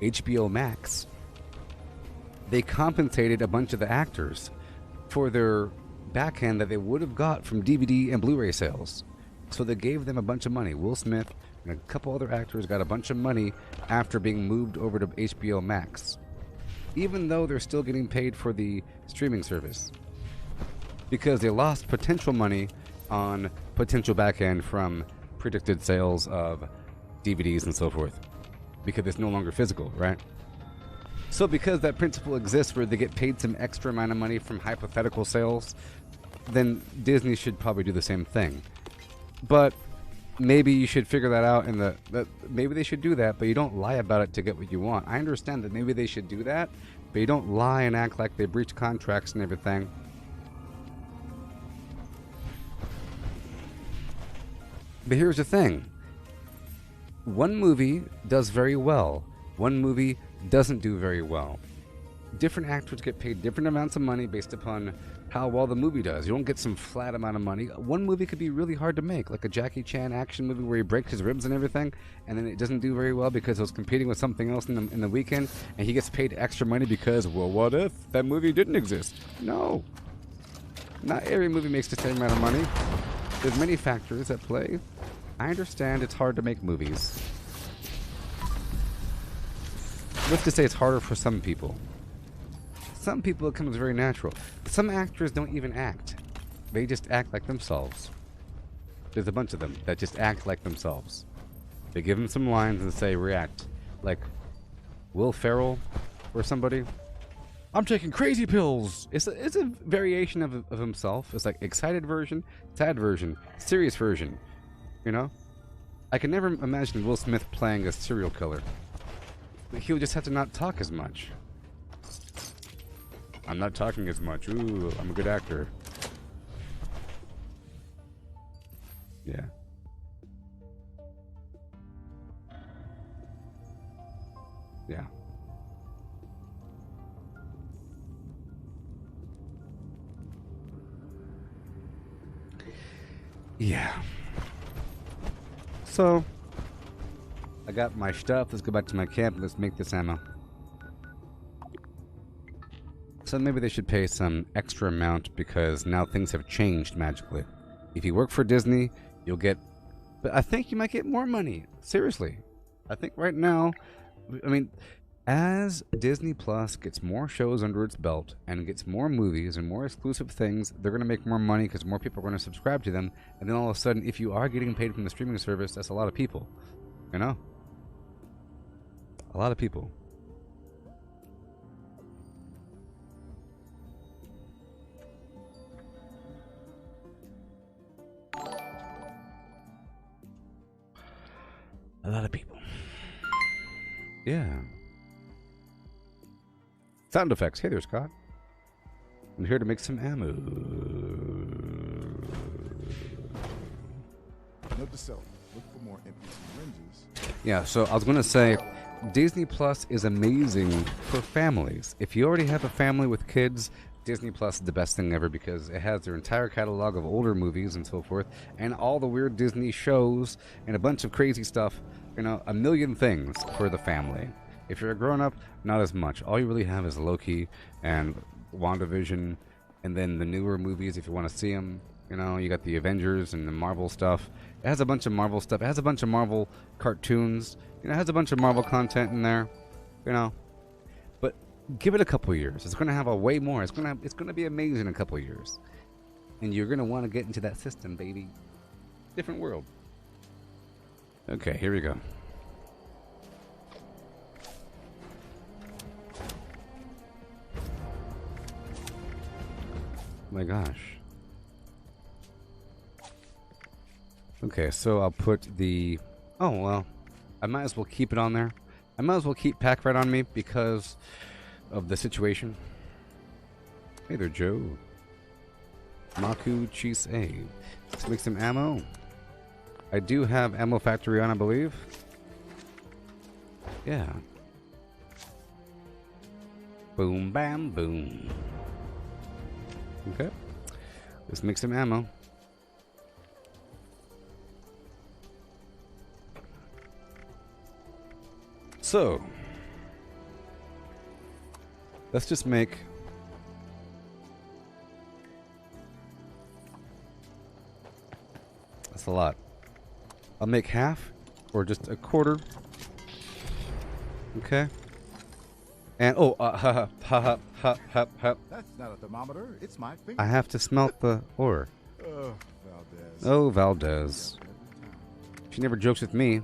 HBO Max, they compensated a bunch of the actors for their backhand that they would have got from DVD and Blu-ray sales. So they gave them a bunch of money. Will Smith and a couple other actors got a bunch of money after being moved over to HBO Max, even though they're still getting paid for the streaming service, because they lost potential money on potential backhand from predicted sales of DVDs and so forth, because it's no longer physical, right? So because that principle exists where they get paid some extra amount of money from hypothetical sales, then Disney should probably do the same thing. But maybe you should figure that out maybe they should do that, but you don't lie about it to get what you want. I understand that maybe they should do that, but you don't lie and act like they breach contracts and everything. But here's the thing. One movie does very well. One movie doesn't do very well. Different actors get paid different amounts of money based upon how well the movie does. You don't get some flat amount of money. One movie could be really hard to make, like a Jackie Chan action movie where he breaks his ribs and everything, and then it doesn't do very well because it was competing with something else in the weekend, and he gets paid extra money because, well, what if that movie didn't exist? No. Not every movie makes the same amount of money. There's many factors at play. I understand it's hard to make movies. Let's just say it's harder for some people. Some people it comes very natural. Some actors don't even act. They just act like themselves. There's a bunch of them that just act like themselves. They give them some lines and say react. Like Will Ferrell or somebody. I'm taking crazy pills. It's a variation of himself. It's like excited version, sad version, serious version. You know? I can never imagine Will Smith playing a serial killer. He'll just have to not talk as much. I'm not talking as much. Ooh, I'm a good actor. Yeah. Yeah. Yeah. So, I got my stuff. Let's go back to my camp. Let's make this ammo. So maybe they should pay some extra amount because now things have changed magically. If you work for Disney, you'll get... But I think you might get more money. Seriously. I think right now... I mean, as Disney Plus gets more shows under its belt and gets more movies and more exclusive things, they're going to make more money because more people are going to subscribe to them. And then all of a sudden, if you are getting paid from the streaming service, that's a lot of people. You know? A lot of people. A lot of people. Yeah. Sound effects. Hey there, Scott. I'm here to make some ammo. Note to self, look for more empty syringes. Yeah, so I was going to say, Disney Plus is amazing for families. If you already have a family with kids, Disney Plus is the best thing ever because it has their entire catalog of older movies and so forth, and all the weird Disney shows and a bunch of crazy stuff, you know, a million things for the family. If you're a grown-up, not as much. All you really have is Loki and WandaVision, and then the newer movies if you want to see them. You know, you got the Avengers and the Marvel stuff. It has a bunch of Marvel stuff. It has a bunch of Marvel cartoons. You know, it has a bunch of Marvel content in there. You know, but give it a couple years. It's going to have a way more. It's going to be amazing in a couple years, and you're going to want to get into that system, baby. Different world. Okay, here we go. My gosh. Okay, so I'll put the... Oh, well. I might as well keep it on there. I might as well keep Pack Rat on me because of the situation. Hey there, Joe. Maku Chise. Let's make some ammo. I do have Ammo Factory on, I believe. Yeah. Boom, bam, boom. Okay. Let's make some ammo. So, let's just make that's a lot. I'll make half or just a quarter. Okay. And oh, That's not a thermometer. It's my finger. I have to smelt the ore. Valdez. Oh, Valdez. She never jokes with me.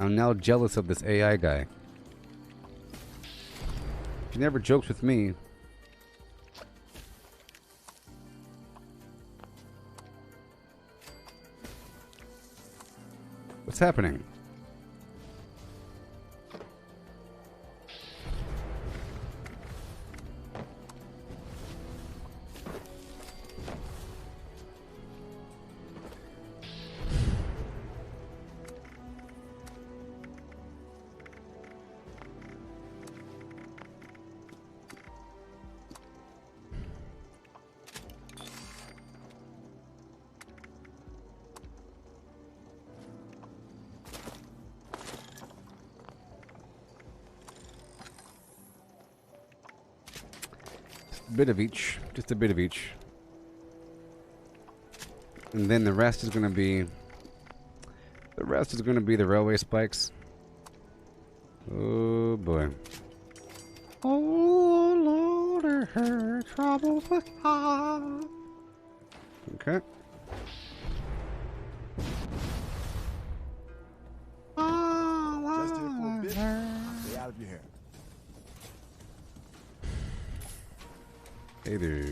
I'm now jealous of this AI guy. She never jokes with me. What's happening? A bit of each, just a bit of each, and then the rest is going to be the railway spikes. Oh boy. Oh Lord, her troubles with God. Okay. Just here for a bit. Stay out of your hair. Hey there.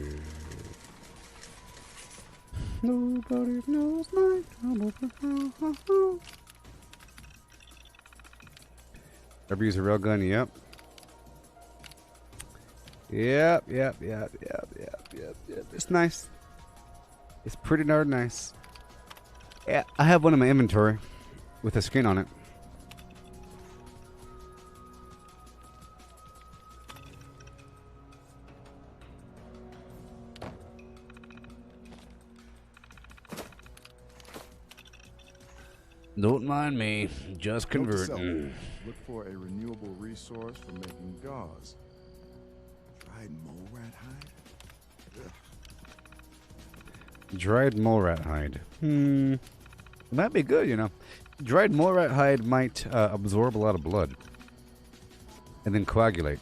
Nobody knows my trouble. Ever use a railgun? Yep. Yep. It's nice. It's pretty darn nice. Yeah, I have one in my inventory with a skin on it. Don't mind me, just Note to self, converting. look for a renewable resource for making gauze. Dried mole rat hide? Ugh. Dried mole rat hide. Might be good, you know. Dried mole rat hide might absorb a lot of blood and then coagulate.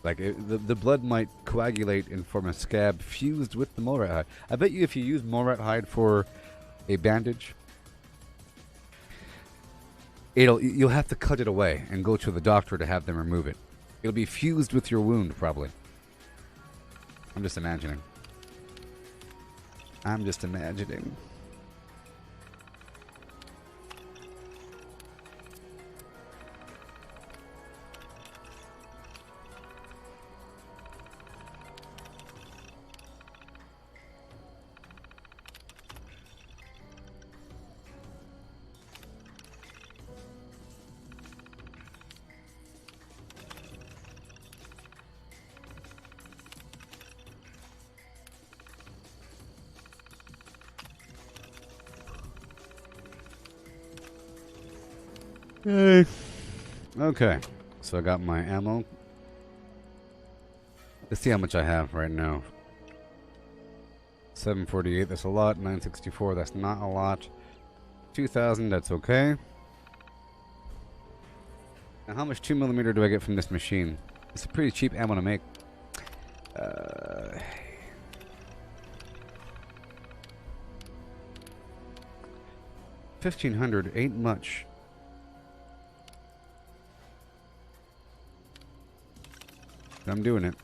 Like the blood might coagulate and form a scab fused with the mole rat hide. I bet you if you use mole rat hide for a bandage, you'll have to cut it away and go to the doctor to have them remove it. It'll be fused with your wound, probably. I'm just imagining. Okay, so I got my ammo. Let's see how much I have right now. 748, that's a lot. 964, that's not a lot. 2000, that's okay. And how much 2mm do I get from this machine? It's a pretty cheap ammo to make. 1500 ain't much. I'm doing it.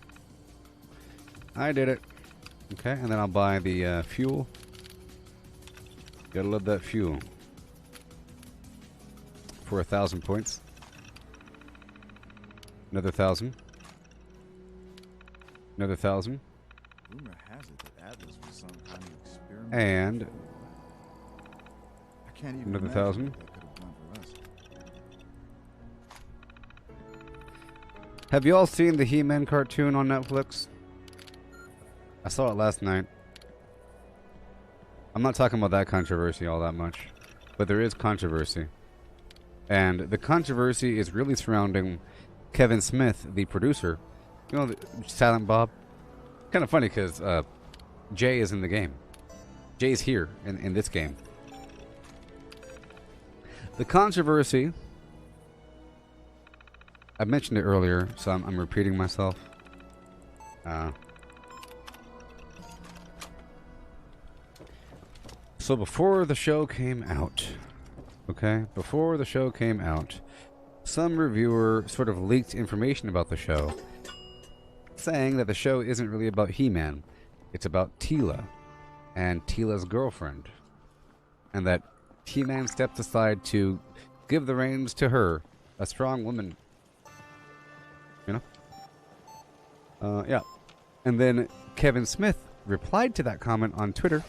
I did it. Okay, and then I'll buy the fuel. Gotta love that fuel. For 1,000 points. Another 1,000. Another 1,000. Rumor has it that Atlas was some kind of experiment. And I can't even another imagine 1,000. what that could have done for us. Have you all seen the He-Man cartoon on Netflix? I saw it last night. I'm not talking about that controversy all that much, but there is controversy. And the controversy is really surrounding Kevin Smith, the producer. You know, the Silent Bob? Kind of funny because Jay is in the game. Jay's here in this game. The controversy, I mentioned it earlier, so I'm repeating myself. So before the show came out, okay, before the show came out, some reviewer sort of leaked information about the show, saying that the show isn't really about He-Man, it's about Teela and Teela's girlfriend, and that He-Man stepped aside to give the reins to her, a strong woman. You know? Yeah. And then Kevin Smith replied to that comment on Twitter,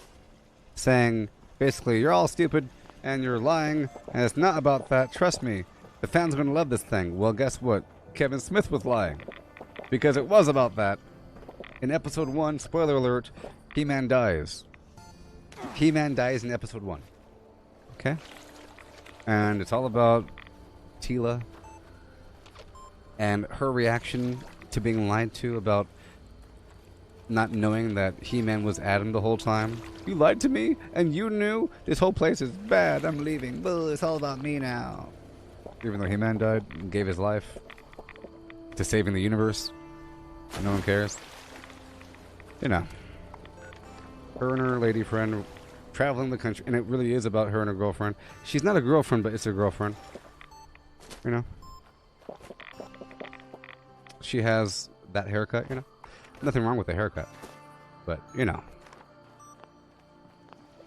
saying, basically, you're all stupid, and you're lying, and it's not about that, trust me. The fans are going to love this thing. Well, guess what? Kevin Smith was lying. Because it was about that. In episode 1, spoiler alert, He-Man dies. He-Man dies in episode 1. Okay? And it's all about Teela and her reaction to being lied to about not knowing that He-Man was Adam the whole time. You lied to me, and you knew? This whole place is bad. I'm leaving. Well, it's all about me now. Even though He-Man died and gave his life to saving the universe. And no one cares. You know. Her and her lady friend traveling the country. And it really is about her and her girlfriend. She's not a girlfriend, but it's her girlfriend. You know. She has that haircut, you know. Nothing wrong with the haircut. But, you know.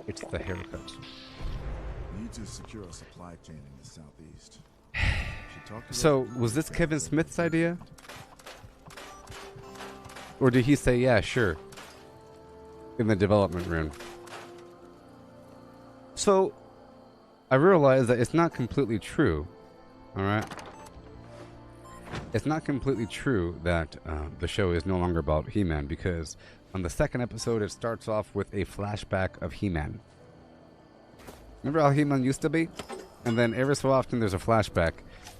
It's the haircut. Need to secure a supply chain in the southeast. She talked to So, us- was this Kevin Smith's idea? Or did he say, yeah, sure, in the development room? So, I realized that it's not completely true, alright? It's not completely true that the show is no longer about He-Man, because on the second episode, it starts off with a flashback of He-Man. Remember how He-Man used to be? And then every so often, there's a flashback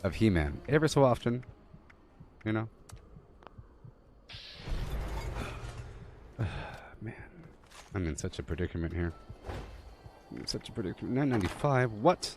of He-Man. Every so often, you know? Man, I'm in such a predicament here. I'm in such a predicament. 995, what?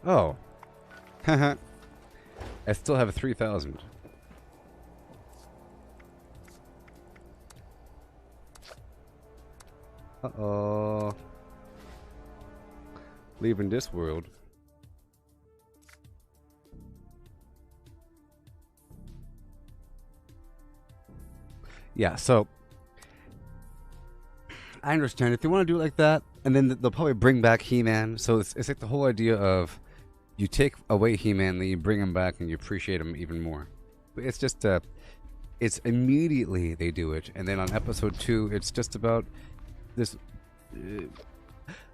Oh. Haha. I still have a 3,000. Uh-oh. Leaving this world. Yeah, so I understand if they want to do it like that, and then they'll probably bring back He-Man. So it's like the whole idea of you take away He-Man, then you bring him back, and you appreciate him even more. But it's just it's immediately they do it, and then on episode 2, it's just about this.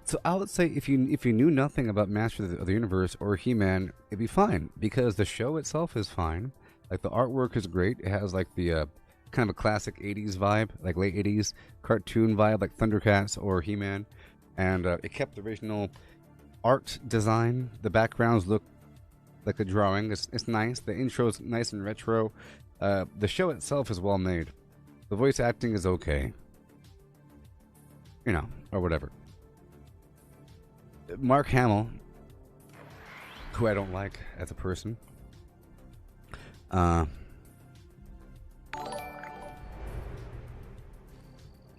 So I would say if you knew nothing about Masters of the Universe or He-Man, it'd be fine because the show itself is fine. Like the artwork is great. It has like the kind of a classic 80s vibe, like late 80s cartoon vibe, like Thundercats or He-Man. And it kept the original art design. The backgrounds look like a drawing. It's nice. The intro's nice and retro. The show itself is well made. The voice acting is okay. You know, or whatever. Mark Hamill, who I don't like as a person. You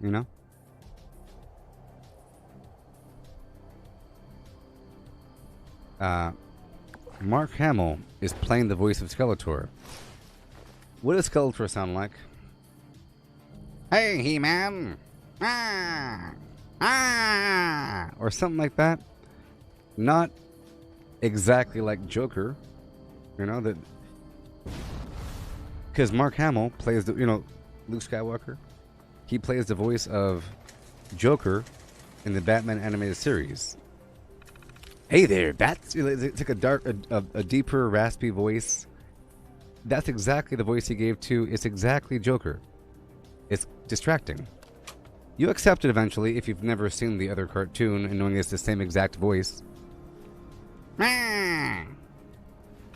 know? Mark Hamill is playing the voice of Skeletor. What does Skeletor sound like? Hey, He-Man! Ah! Ah! Or something like that. Not exactly like Joker. You know, that... Because Mark Hamill plays the, you know, Luke Skywalker. He plays the voice of Joker in the Batman animated series. Hey there, Bats. It's like a deeper, raspy voice. That's exactly the voice he gave to. It's exactly Joker. It's distracting. You accept it eventually if you've never seen the other cartoon and knowing it's the same exact voice.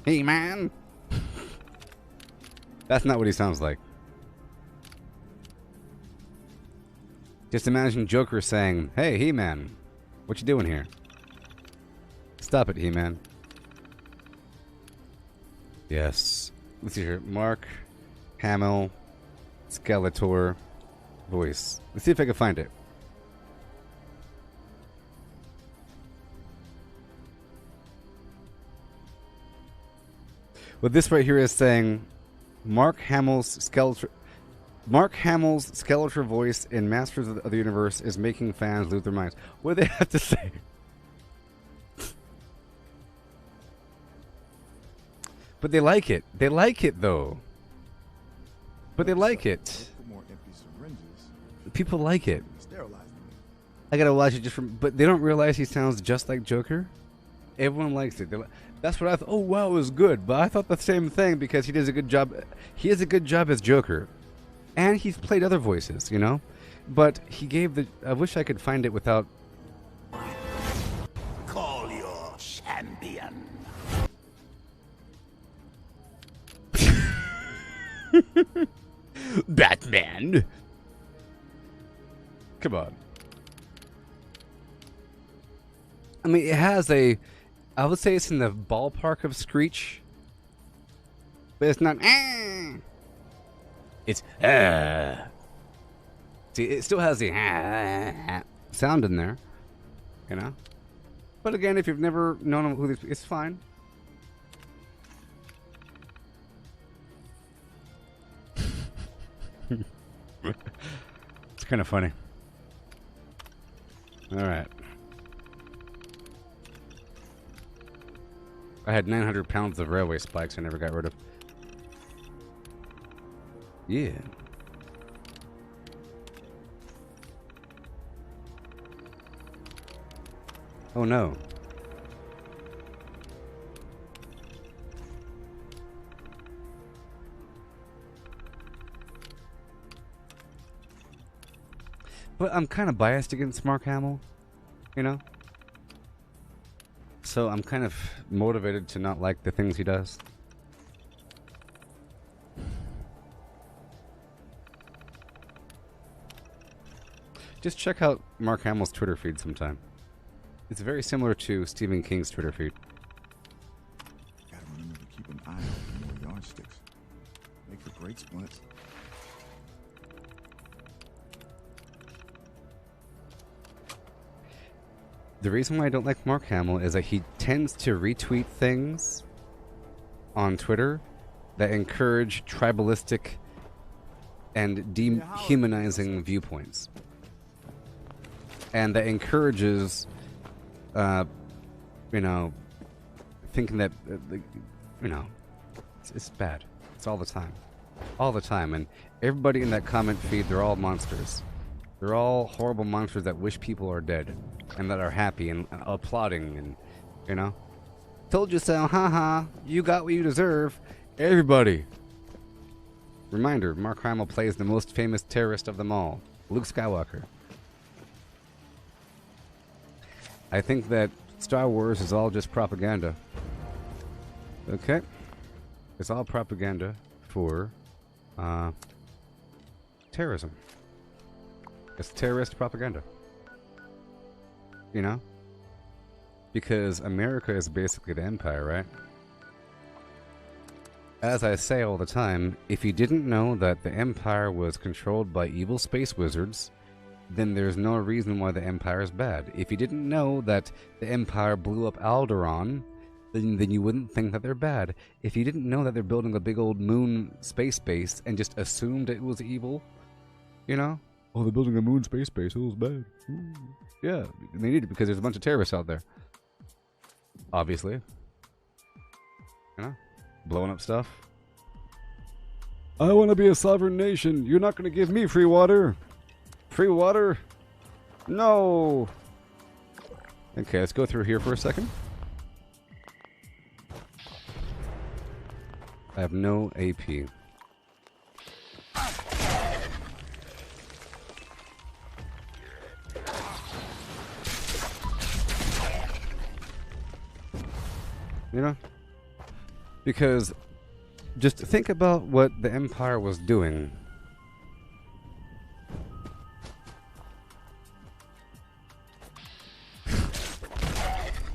Hey, man. That's not what he sounds like. Just imagine Joker saying, "Hey, He-Man, what you doing here? Stop it, He-Man." Yes. Let's see here. Mark Hamill, Skeletor, voice. Let's see if I can find it. Well, this right here is saying Mark Hamill's Skeletor voice in Masters of the Universe is making fans lose their minds. What do they have to say? But they like it. They like it, though. But they like it. More empty syringes. People like it. Sterilizing them. I gotta watch it just from... But they don't realize he sounds just like Joker. Everyone likes it. That's what I thought. Oh, wow, it was good. But I thought the same thing because he does a good job. He has a good job as Joker. And he's played other voices, you know? But he gave the... I wish I could find it without... Call your champion. Batman! Come on. I mean, it has a... I would say it's in the ballpark of Screech. But it's not... It's... See, it still has the... sound in there. You know? But again, if you've never known who this... It's fine. It's kind of funny. Alright. I had 900 pounds of railway spikes I never got rid of. Yeah. Oh no. But I'm kind of biased against Mark Hamill, you know? So I'm kind of motivated to not like the things he does. Just check out Mark Hamill's Twitter feed sometime. It's very similar to Stephen King's Twitter feed. Gotta remember to keep an eye out for more yardsticks. Make for great splints. The reason why I don't like Mark Hamill is that he tends to retweet things on Twitter that encourage tribalistic and dehumanizing viewpoints. And that encourages, you know, thinking that, you know, it's bad. It's all the time. All the time. And everybody in that comment feed, they're all monsters. They're all horrible monsters that wish people are dead. And that are happy and applauding and, you know. Told you so, haha. You got what you deserve. Everybody. Reminder, Mark Hamill plays the most famous terrorist of them all, Luke Skywalker. I think that Star Wars is all just propaganda. Okay? It's all propaganda for terrorism. It's terrorist propaganda. You know? Because America is basically the empire, right? As I say all the time, if you didn't know that the empire was controlled by evil space wizards, then there's no reason why the empire is bad. If you didn't know that the empire blew up Alderaan, then you wouldn't think that they're bad. If you didn't know that they're building a big old moon space base and just assumed it was evil, you know? Oh, they're building a moon space base, it was bad. Ooh. Yeah, they need it because there's a bunch of terrorists out there. Obviously. You know? Blowing up stuff. I want to be a sovereign nation. You're not going to give me free water. Free water? No. Okay, let's go through here for a second. I have no AP. You know? Because just think about what the Empire was doing.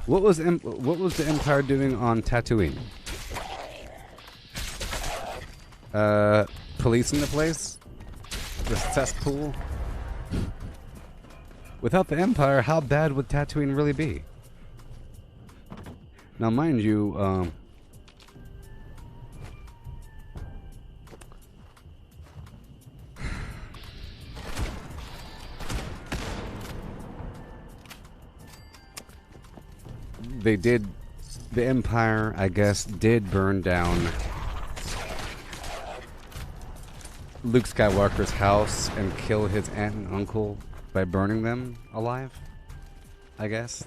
What was the Empire doing on Tatooine? Policing the place? The cesspool? Without the Empire, how bad would Tatooine really be? Now, mind you, the Empire, I guess, did burn down Luke Skywalker's house and kill his aunt and uncle by burning them alive, I guess.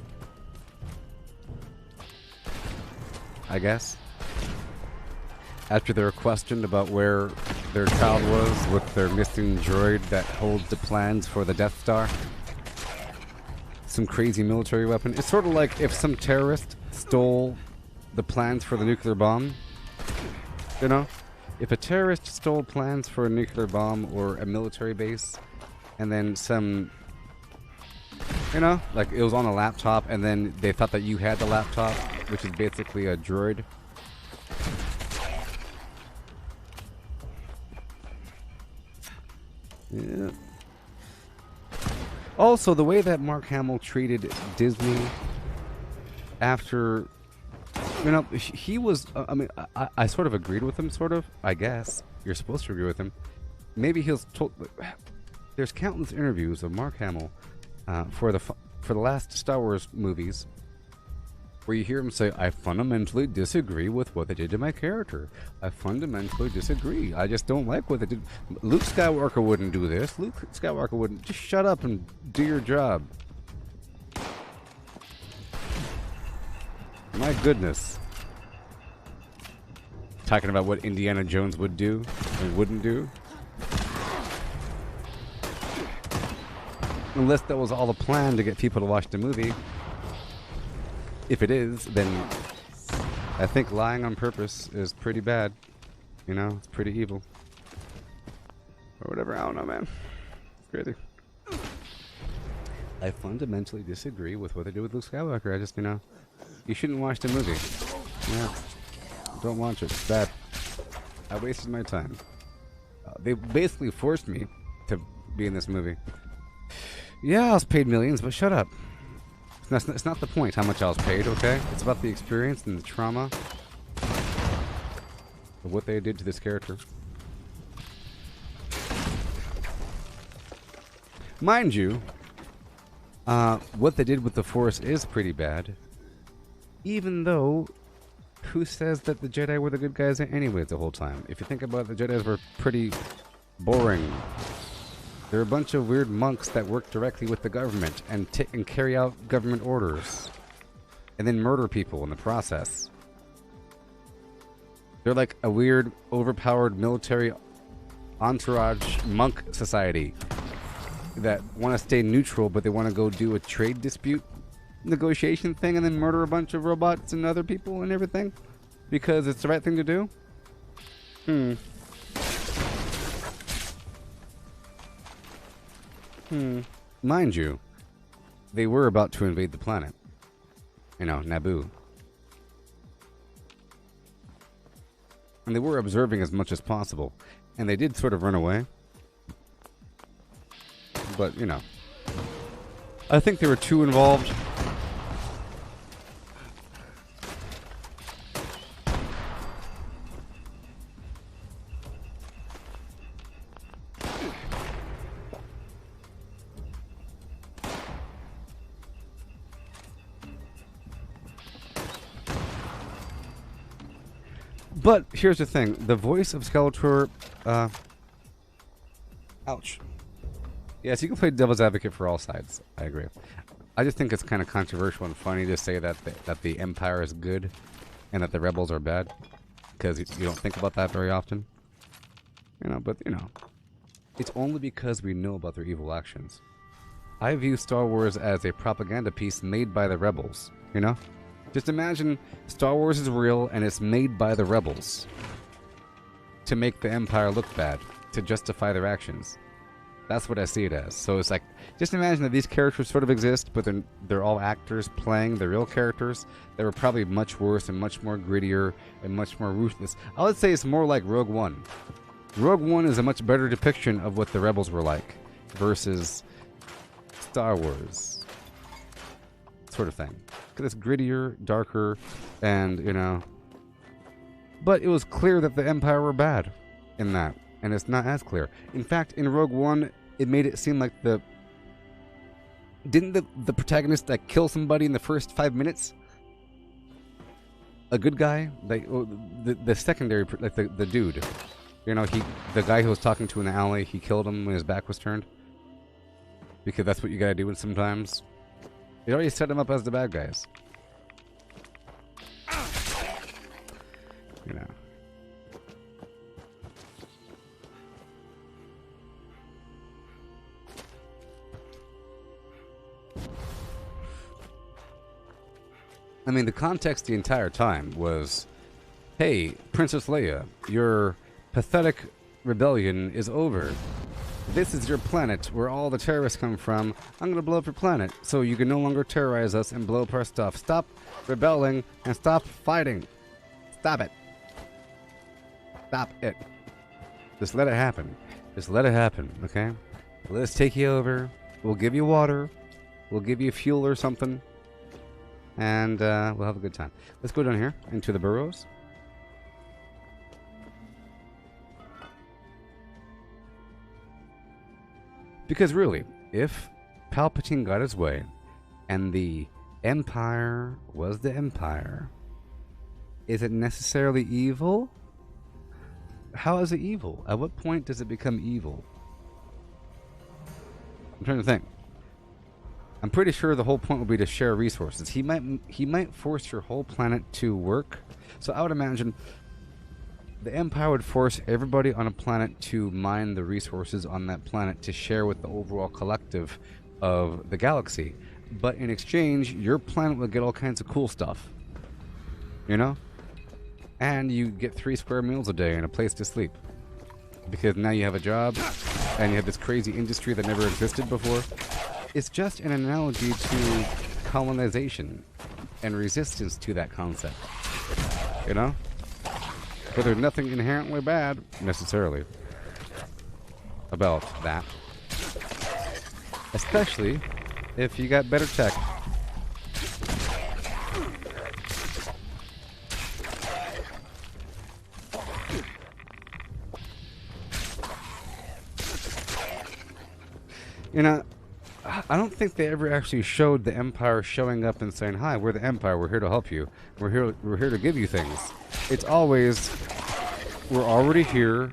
After they were questioned about where their child was with their missing droid that holds the plans for the Death Star. Some crazy military weapon. It's sort of like if some terrorist stole the plans for the nuclear bomb. You know? If a terrorist stole plans for a nuclear bomb or a military base, and then some, you know, like it was on a laptop, and then they thought that you had the laptop, which is basically a droid. Yeah. Also, the way that Mark Hamill treated Disney after, you know, he was, I mean, I sort of agreed with him, sort of, I guess. You're supposed to agree with him. Maybe he was told, there's countless interviews of Mark Hamill for the last Star Wars movies where you hear him say, I fundamentally disagree with what they did to my character. I fundamentally disagree. I just don't like what they did. Luke Skywalker wouldn't do this. Luke Skywalker wouldn't. Just shut up and do your job. My goodness. Talking about what Indiana Jones would do and wouldn't do. Unless that was all a plan to get people to watch the movie. If it is, then I think lying on purpose is pretty bad. You know, it's pretty evil. Or whatever, I don't know, man. It's crazy. I fundamentally disagree with what they do with Luke Skywalker. I just, you know, you shouldn't watch the movie. Yeah. Don't watch it. It's bad. I wasted my time. They basically forced me to be in this movie. Yeah, I was paid millions, but shut up. It's not the point how much I was paid, okay? It's about the experience and the trauma of what they did to this character. Mind you, what they did with the Force is pretty bad. Even though, who says that the Jedi were the good guys anyways the whole time? If you think about it, the Jedis were pretty boring. They're a bunch of weird monks that work directly with the government and carry out government orders. And then murder people in the process. They're like a weird, overpowered military entourage monk society that want to stay neutral, but they want to go do a trade dispute negotiation thing and then murder a bunch of robots and other people and everything because it's the right thing to do? Mind you, they were about to invade the planet. You know, Naboo. And they were observing as much as possible. And they did sort of run away. But, you know. I think they were too involved. But here's the thing. The voice of Skeletor, ouch. Yes, you can play devil's advocate for all sides. I agree. I just think it's kind of controversial and funny to say that the Empire is good and that the rebels are bad. Because you don't think about that very often. You know, but, you know. It's only because we know about their evil actions. I view Star Wars as a propaganda piece made by the rebels, you know? Just imagine Star Wars is real and it's made by the rebels to make the Empire look bad, to justify their actions. That's what I see it as. So it's like, just imagine that these characters sort of exist, but they're all actors playing the real characters that were probably much worse and much more grittier and much more ruthless. I would say it's more like Rogue One. Rogue One is a much better depiction of what the rebels were like versus Star Wars sort of thing. Because it's grittier, darker, and, you know... But it was clear that the Empire were bad in that. And it's not as clear. In fact, in Rogue One, it made it seem like the... Didn't the protagonist like kill somebody in the first 5 minutes? A good guy? Like the secondary, like the dude. You know, the guy who was talking to in the alley, he killed him when his back was turned. Because that's what you gotta do sometimes. It already set him up as the bad guys. You know. I mean, the context the entire time was, hey, Princess Leia, your pathetic rebellion is over. This is your planet where all the terrorists come from. I'm going to blow up your planet so you can no longer terrorize us and blow up our stuff. Stop rebelling and stop fighting. Stop it. Stop it. Just let it happen. Just let it happen, okay? Let us take you over. We'll give you water. We'll give you fuel or something. And we'll have a good time. Let's go down here into the burrows. Because really, if Palpatine got his way and the Empire was the Empire, is it necessarily evil? How is it evil? At what point does it become evil? I'm trying to think. I'm pretty sure the whole point will be to share resources. He might force your whole planet to work. So I would imagine the Empire would force everybody on a planet to mine the resources on that planet to share with the overall collective of the galaxy. But in exchange, your planet will get all kinds of cool stuff. You know? And you get 3 square meals a day and a place to sleep. Because now you have a job, and you have this crazy industry that never existed before. It's just an analogy to colonization and resistance to that concept. You know? But there's nothing inherently bad, necessarily, about that. Especially if you got better tech. You know, I don't think they ever actually showed the Empire showing up and saying, "Hi, we're the Empire. We're here to help you. We're here to give you things." It's always, we're already here,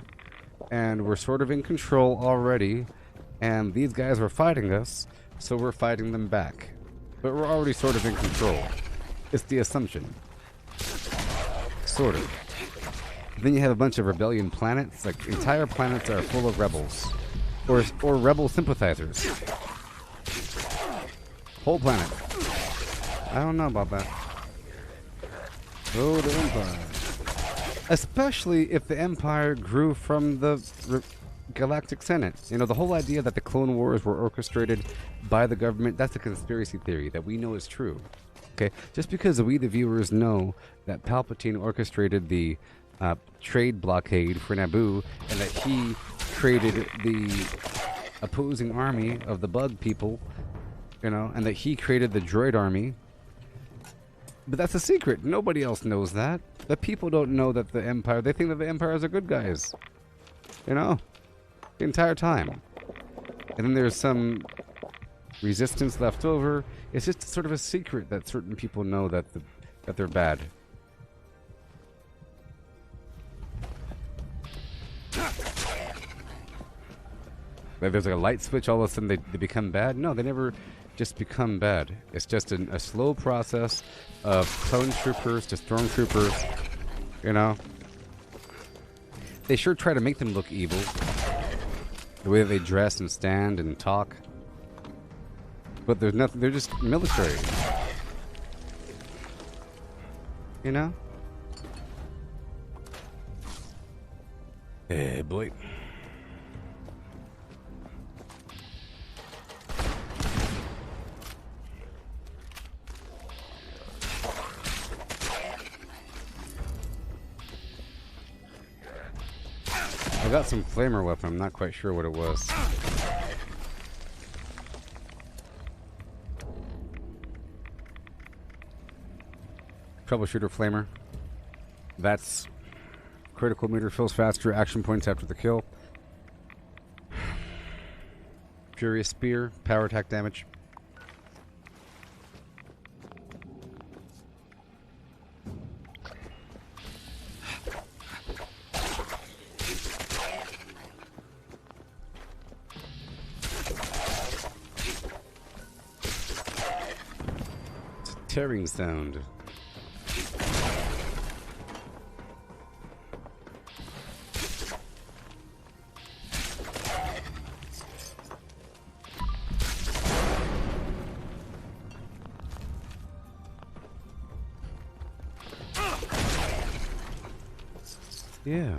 and we're sort of in control already, and these guys are fighting us, so we're fighting them back. But we're already sort of in control. It's the assumption. Sort of. Then you have a bunch of rebellion planets. Like, entire planets are full of rebels. Or rebel sympathizers. Whole planet. I don't know about that. Oh, the Empire. Especially if the Empire grew from the Galactic Senate. You know, the whole idea that the Clone Wars were orchestrated by the government, that's a conspiracy theory that we know is true. Okay? Just because we, the viewers, know that Palpatine orchestrated the trade blockade for Naboo and that he created the opposing army of the bug people, you know, and that he created the droid army. But that's a secret. Nobody else knows that. The people don't know that the Empire, they think that the Empire are good guys. You know? The entire time. And then there's some resistance left over. It's just sort of a secret that certain people know that they're bad. Like there's like a light switch, all of a sudden they become bad? No, they never just become bad. It's just a slow process of clone troopers to stormtroopers, you know? They sure try to make them look evil. The way that they dress and stand and talk. But there's nothing, they're just military. You know? Hey, boy. I got some flamer weapon, I'm not quite sure what it was. Troubleshooter flamer. That's critical meter fills faster, action points after the kill. Furious spear, power attack damage. Tearing sound. Yeah.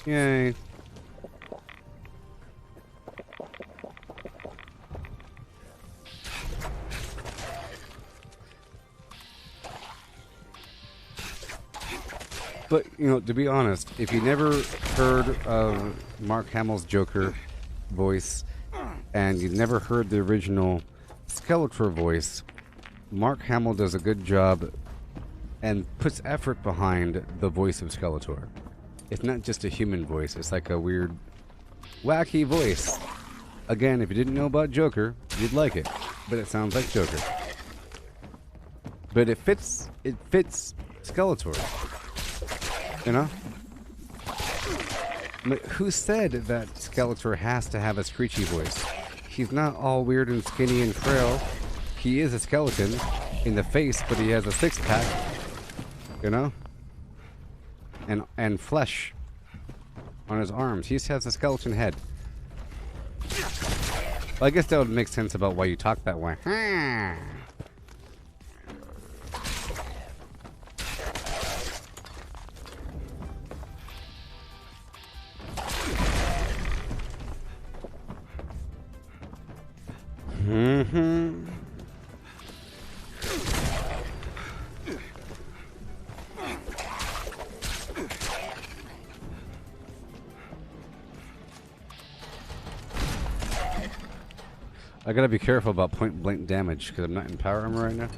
Yay. But, you know, to be honest, if you never heard of Mark Hamill's Joker voice, and you've never heard the original Skeletor voice, Mark Hamill does a good job and puts effort behind the voice of Skeletor. It's not just a human voice, it's like a weird, wacky voice. Again, if you didn't know about Joker, you'd like it, but it sounds like Joker. But it fits Skeletor. You know? But who said that Skeletor has to have a screechy voice? He's not all weird and skinny and frail. He is a skeleton in the face, but he has a six-pack. You know? And flesh on his arms. He just has a skeleton head. Well, I guess that would make sense about why you talk that way. Mm-hmm. I gotta be careful about point blank damage because I'm not in power armor right now.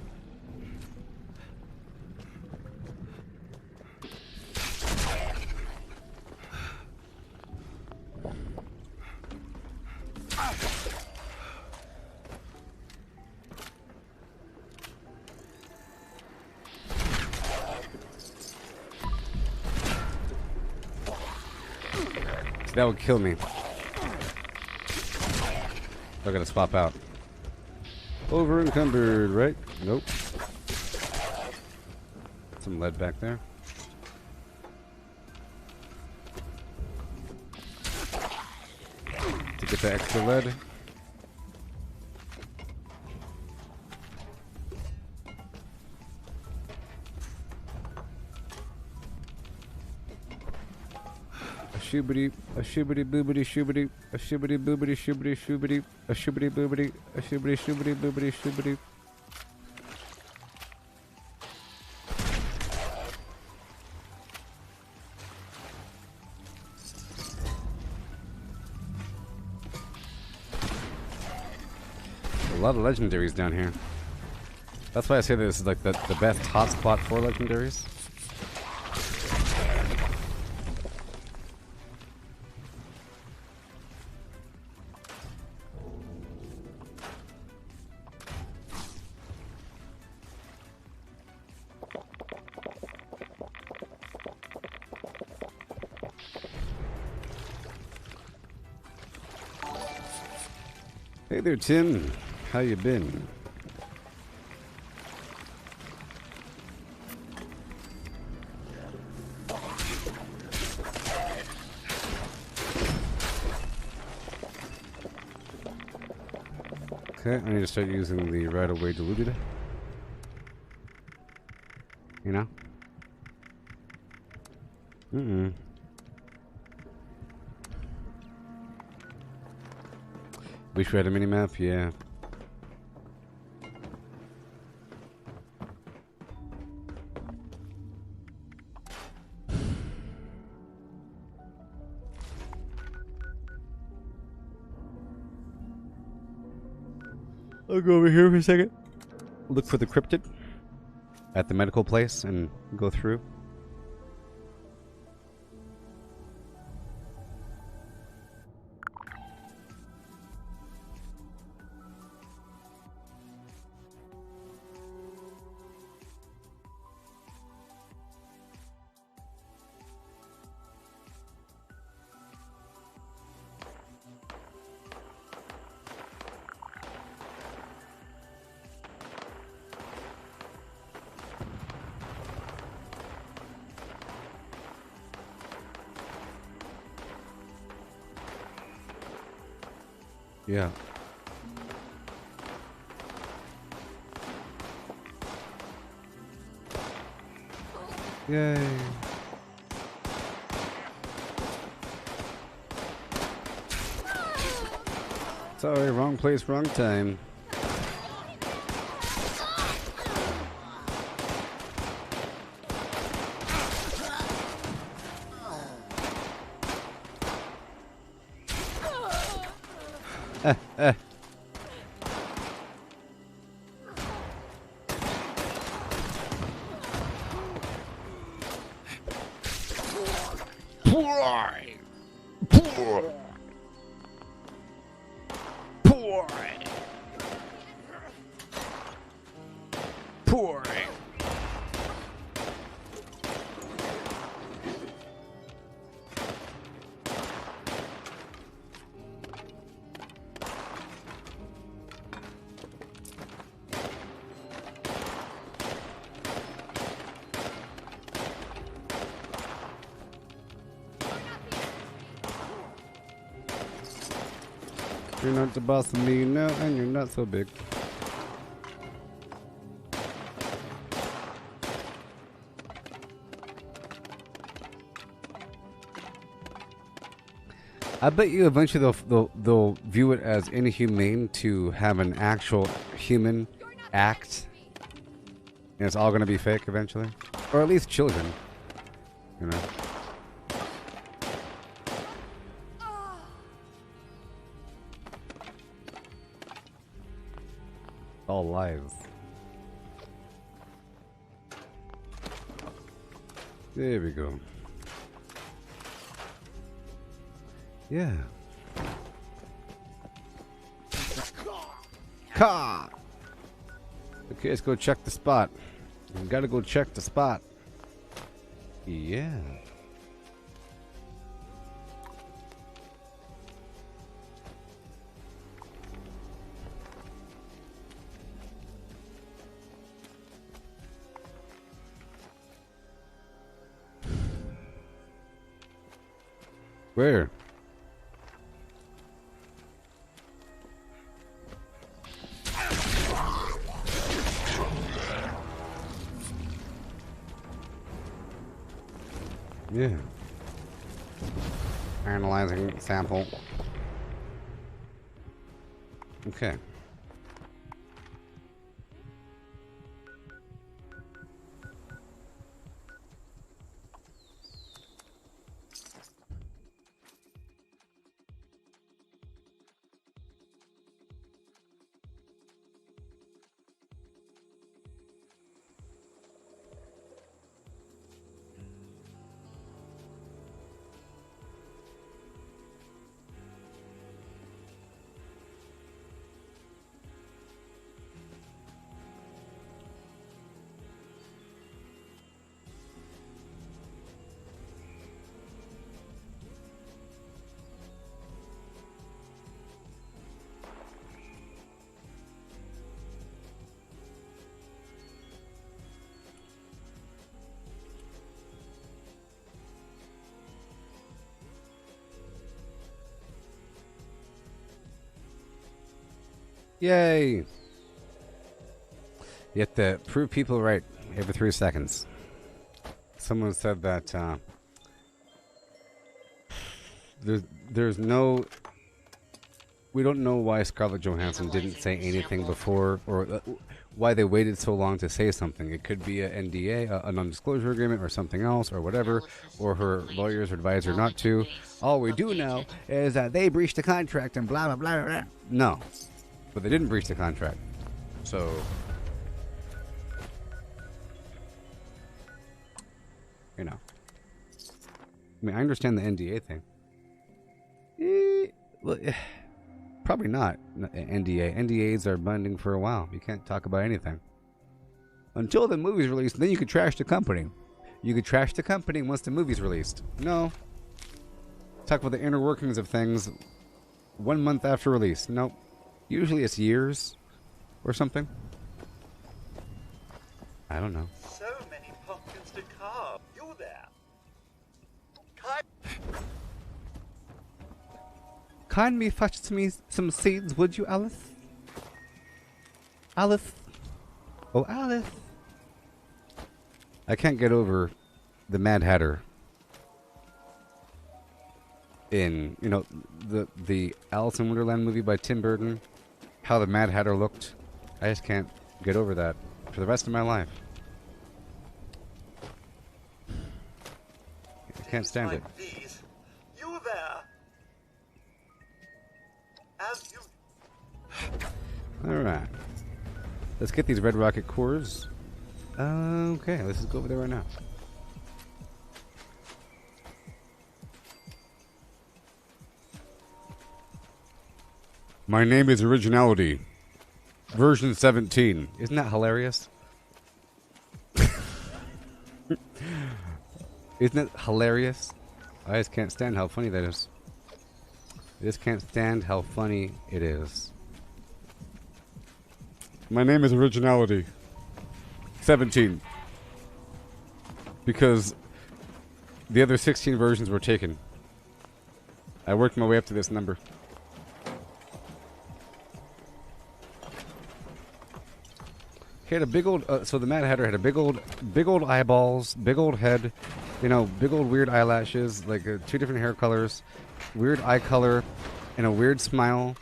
That would kill me. I gotta swap out. Over encumbered, right? Nope. Some lead back there. To get the extra lead. A shibbity boobity shibbity, a shibbity boobity shibbity shibbity, a shibbity boobity, a shibbity shibbity boobity shibbity. A lot of legendaries down here. That's why I say this is like the best hotspot for legendaries. Hey there, Tim. How you been? Okay, I need to start using the right-of-way diluted. You know? Wish we had a mini-map? Yeah. I'll go over here for a second. Look for the cryptid at the medical place and go through. Yeah. Yay. Sorry, wrong place, wrong time. You're not the boss of me, you know, and you're not so big. I bet you eventually they'll view it as inhumane to have an actual human act, and it's all going to be fake eventually, or at least children, you know. All lies. There we go. Yeah. Ka! Okay, let's go check the spot. We gotta go check the spot. Yeah. Where? Yeah. Analyzing sample. Okay. Yay! You have to prove people right every 3 seconds. Someone said that there's no... We don't know why Scarlett Johansson didn't say anything before, or why they waited so long to say something. It could be an NDA, a non-disclosure agreement, or something else, or whatever, or her lawyers advised her not to. All we do know is that they breached the contract and blah, blah, blah, blah. No. But they didn't breach the contract. So... You know. I mean, I understand the NDA thing. Well, probably not NDA. NDAs are binding for a while. You can't talk about anything. Until the movie's released, then you could trash the company. You could trash the company once the movie's released. No. Talk about the inner workings of things 1 month after release. Nope. Usually it's years or something. I don't know. So many pumpkins to carve. You there? Kind me fetch me some seeds, would you, Alice? Alice. Oh, Alice. I can't get over the Mad Hatter in, you know, the Alice in Wonderland movie by Tim Burton. How the Mad Hatter looked. I just can't get over that for the rest of my life. I can't stand it. These. You there? As you... Alright. Let's get these red rocket cores. Okay, let's just go over there right now. My name is Originality. Version 17. Isn't that hilarious? Isn't it hilarious? I just can't stand how funny that is. I just can't stand how funny it is. My name is Originality. 17. Because the other 16 versions were taken. I worked my way up to this number. He had a big old, so the Mad Hatter had a big old eyeballs, big old head, you know, big old weird eyelashes, like 2 different hair colors, weird eye color, and a weird smile,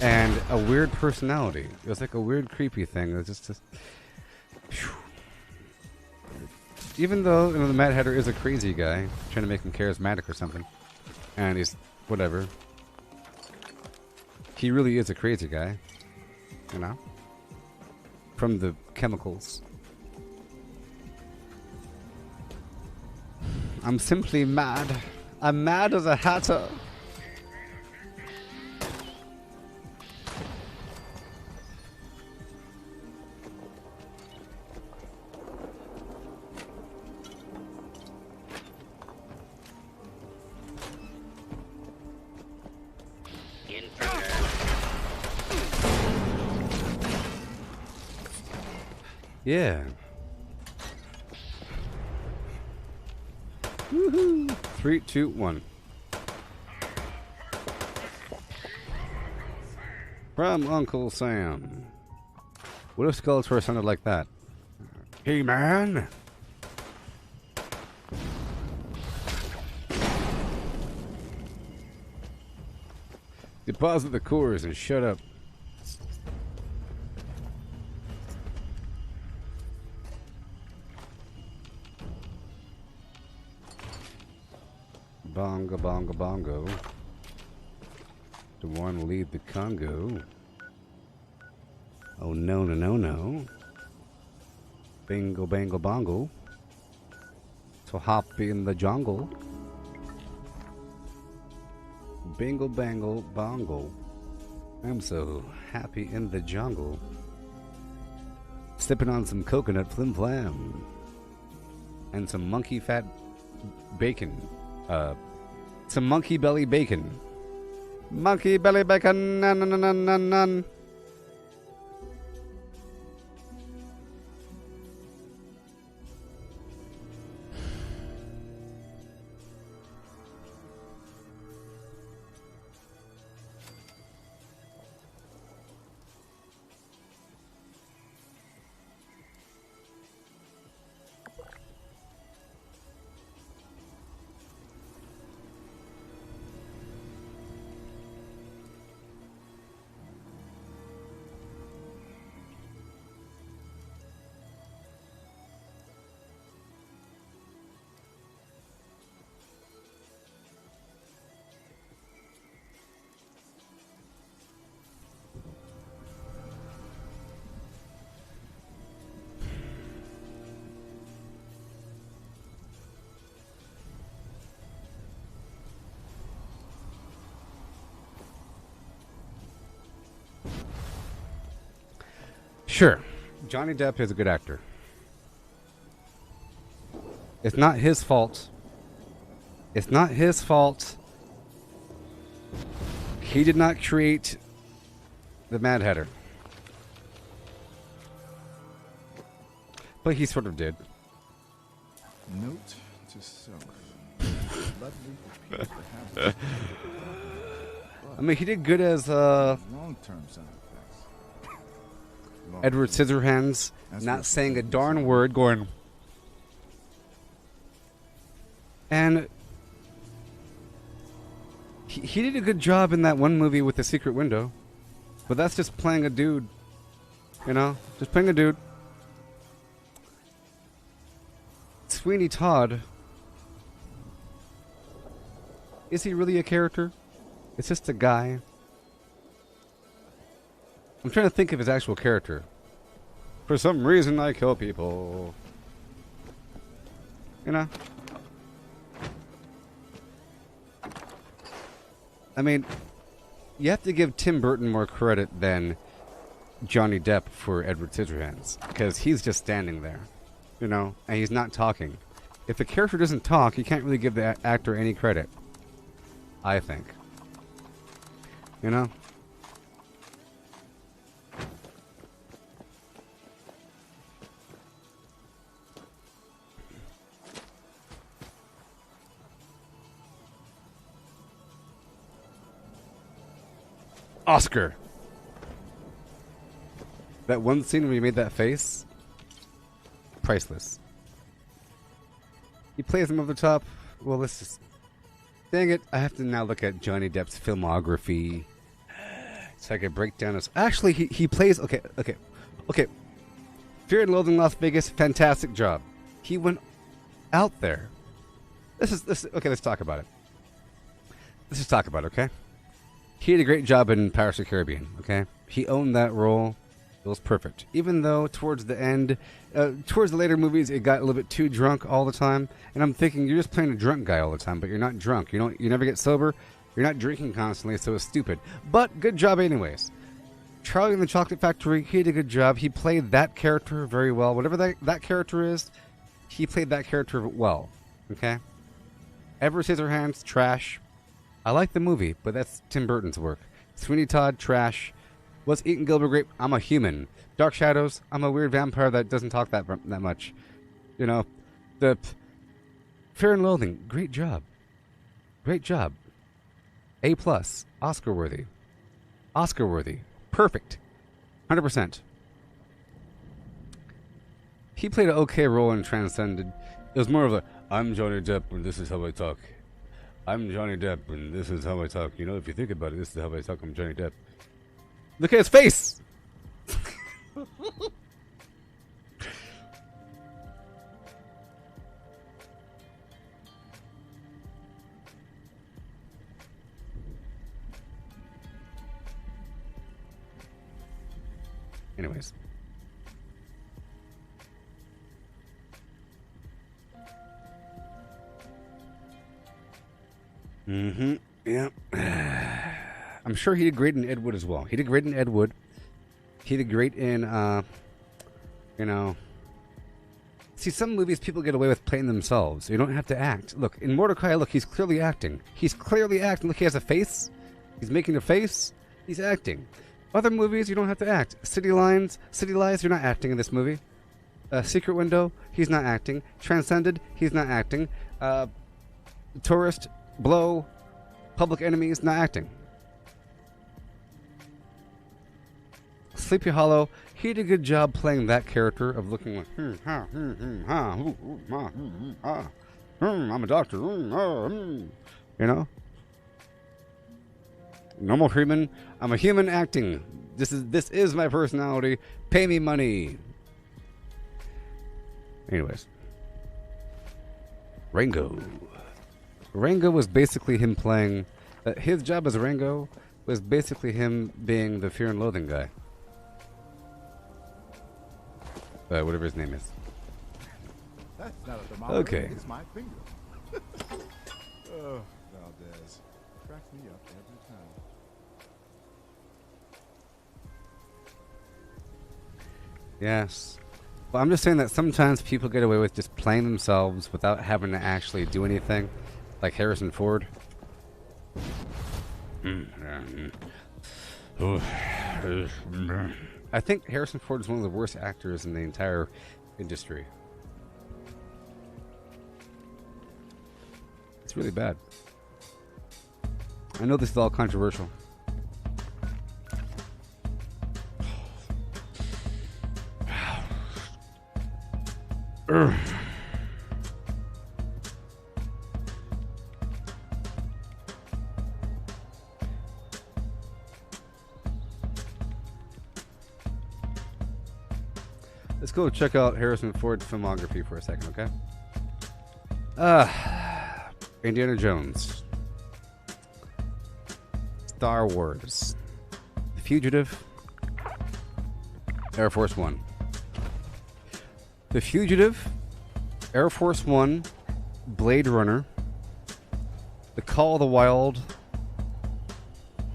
and a weird personality. It was like a weird, creepy thing. It was just even though, you know, the Mad Hatter is a crazy guy, trying to make him charismatic or something, and he's whatever. He really is a crazy guy, you know. From the chemicals. I'm simply mad. I'm mad as a hatter. Yeah. Woohoo! 3, 2, 1. From Uncle Sam. What if Skeletor sounded like that? Hey, man! Deposit the cores and shut up. Bongo, bongo, bongo. The one leave the Congo. Oh, no, no, no, no. Bingo, bango, bongo. So happy in the jungle. Bingo, bango, bongo. I'm so happy in the jungle. Sipping on some coconut flim flam. And some monkey fat bacon. Some monkey belly bacon. Monkey belly bacon. Nan, nan, nan, nan, nan. Sure, Johnny Depp is a good actor. It's not his fault. It's not his fault. He did not create the Mad Hatter. But he sort of did. Note to self. Lovely for people to have I mean, he did good as long-term sound effects. Edward Scissorhands, not saying a darn word, going. And he did a good job in that one movie with the secret window. But that's just playing a dude. You know? Just playing a dude. Sweeney Todd. Is he really a character? It's just a guy. I'm trying to think of his actual character. For some reason, I kill people. You know? I mean, you have to give Tim Burton more credit than Johnny Depp for Edward Scissorhands. Because he's just standing there. You know? And he's not talking. If the character doesn't talk, you can't really give the actor any credit. I think. You know? Oscar. That one scene where he made that face, priceless. He plays him over the top. Well, let's just... Dang it, I have to now look at Johnny Depp's filmography so I can break down his... Actually, he plays... Okay. Fear and Loathing in Las Vegas, fantastic job. He went out there. Okay, let's talk about it. Let's just talk about it, okay? He did a great job in Pirates of the Caribbean, okay? He owned that role. It was perfect. Even though towards the end, towards the later movies, it got a little bit too drunk all the time. And I'm thinking, you're just playing a drunk guy all the time, but you're not drunk. You never get sober. You're not drinking constantly, so it's stupid. But good job anyways. Charlie and the Chocolate Factory, he did a good job. He played that character very well. Whatever that character is, he played that character well, okay? Edward Scissorhands, trash. I like the movie, but that's Tim Burton's work. Sweeney Todd, trash. What's Eating Gilbert Grape? I'm a human. Dark Shadows, I'm a weird vampire that doesn't talk that much. You know, the Fear and Loathing, great job. Great job. A+, Oscar worthy. Oscar worthy. Perfect. 100%. He played an okay role in Transcended. It was more of a, I'm Johnny Depp and this is how I talk. I'm Johnny Depp and this is how I talk. You know, if you think about it, this is how I talk. I'm Johnny Depp. Look at his face! Anyways. Mm-hmm. Yeah. I'm sure he did great in Ed Wood as well. He did great in Ed Wood. He did great in, you know... See, some movies people get away with playing themselves. You don't have to act. Look, in Mordecai, look, he's clearly acting. He's clearly acting. Look, he has a face. He's making a face. He's acting. Other movies, you don't have to act. City Lies, you're not acting in this movie. Secret Window, he's not acting. Transcended, he's not acting. Tourist, Blow, Public Enemies, not acting. Sleepy Hollow, he did a good job playing that character of looking like, I'm a doctor, you know? Normal human, I'm a human acting. This is my personality. Pay me money. Anyways. Rango. Rango was basically him playing... his job as Rango was basically him being the Fear and Loathing guy. Whatever his name is. That's not a thermometer. Okay. It's my finger. Oh, Valdez. Cracks me up every time. Yes. Well, I'm just saying that sometimes people get away with just playing themselves without having to actually do anything. Like Harrison Ford. I think Harrison Ford is one of the worst actors in the entire industry. It's really bad. I know this is all controversial. Let's go check out Harrison Ford's filmography for a second, okay? Indiana Jones. Star Wars. The Fugitive. Air Force One. The Fugitive. Air Force One. Blade Runner. The Call of the Wild.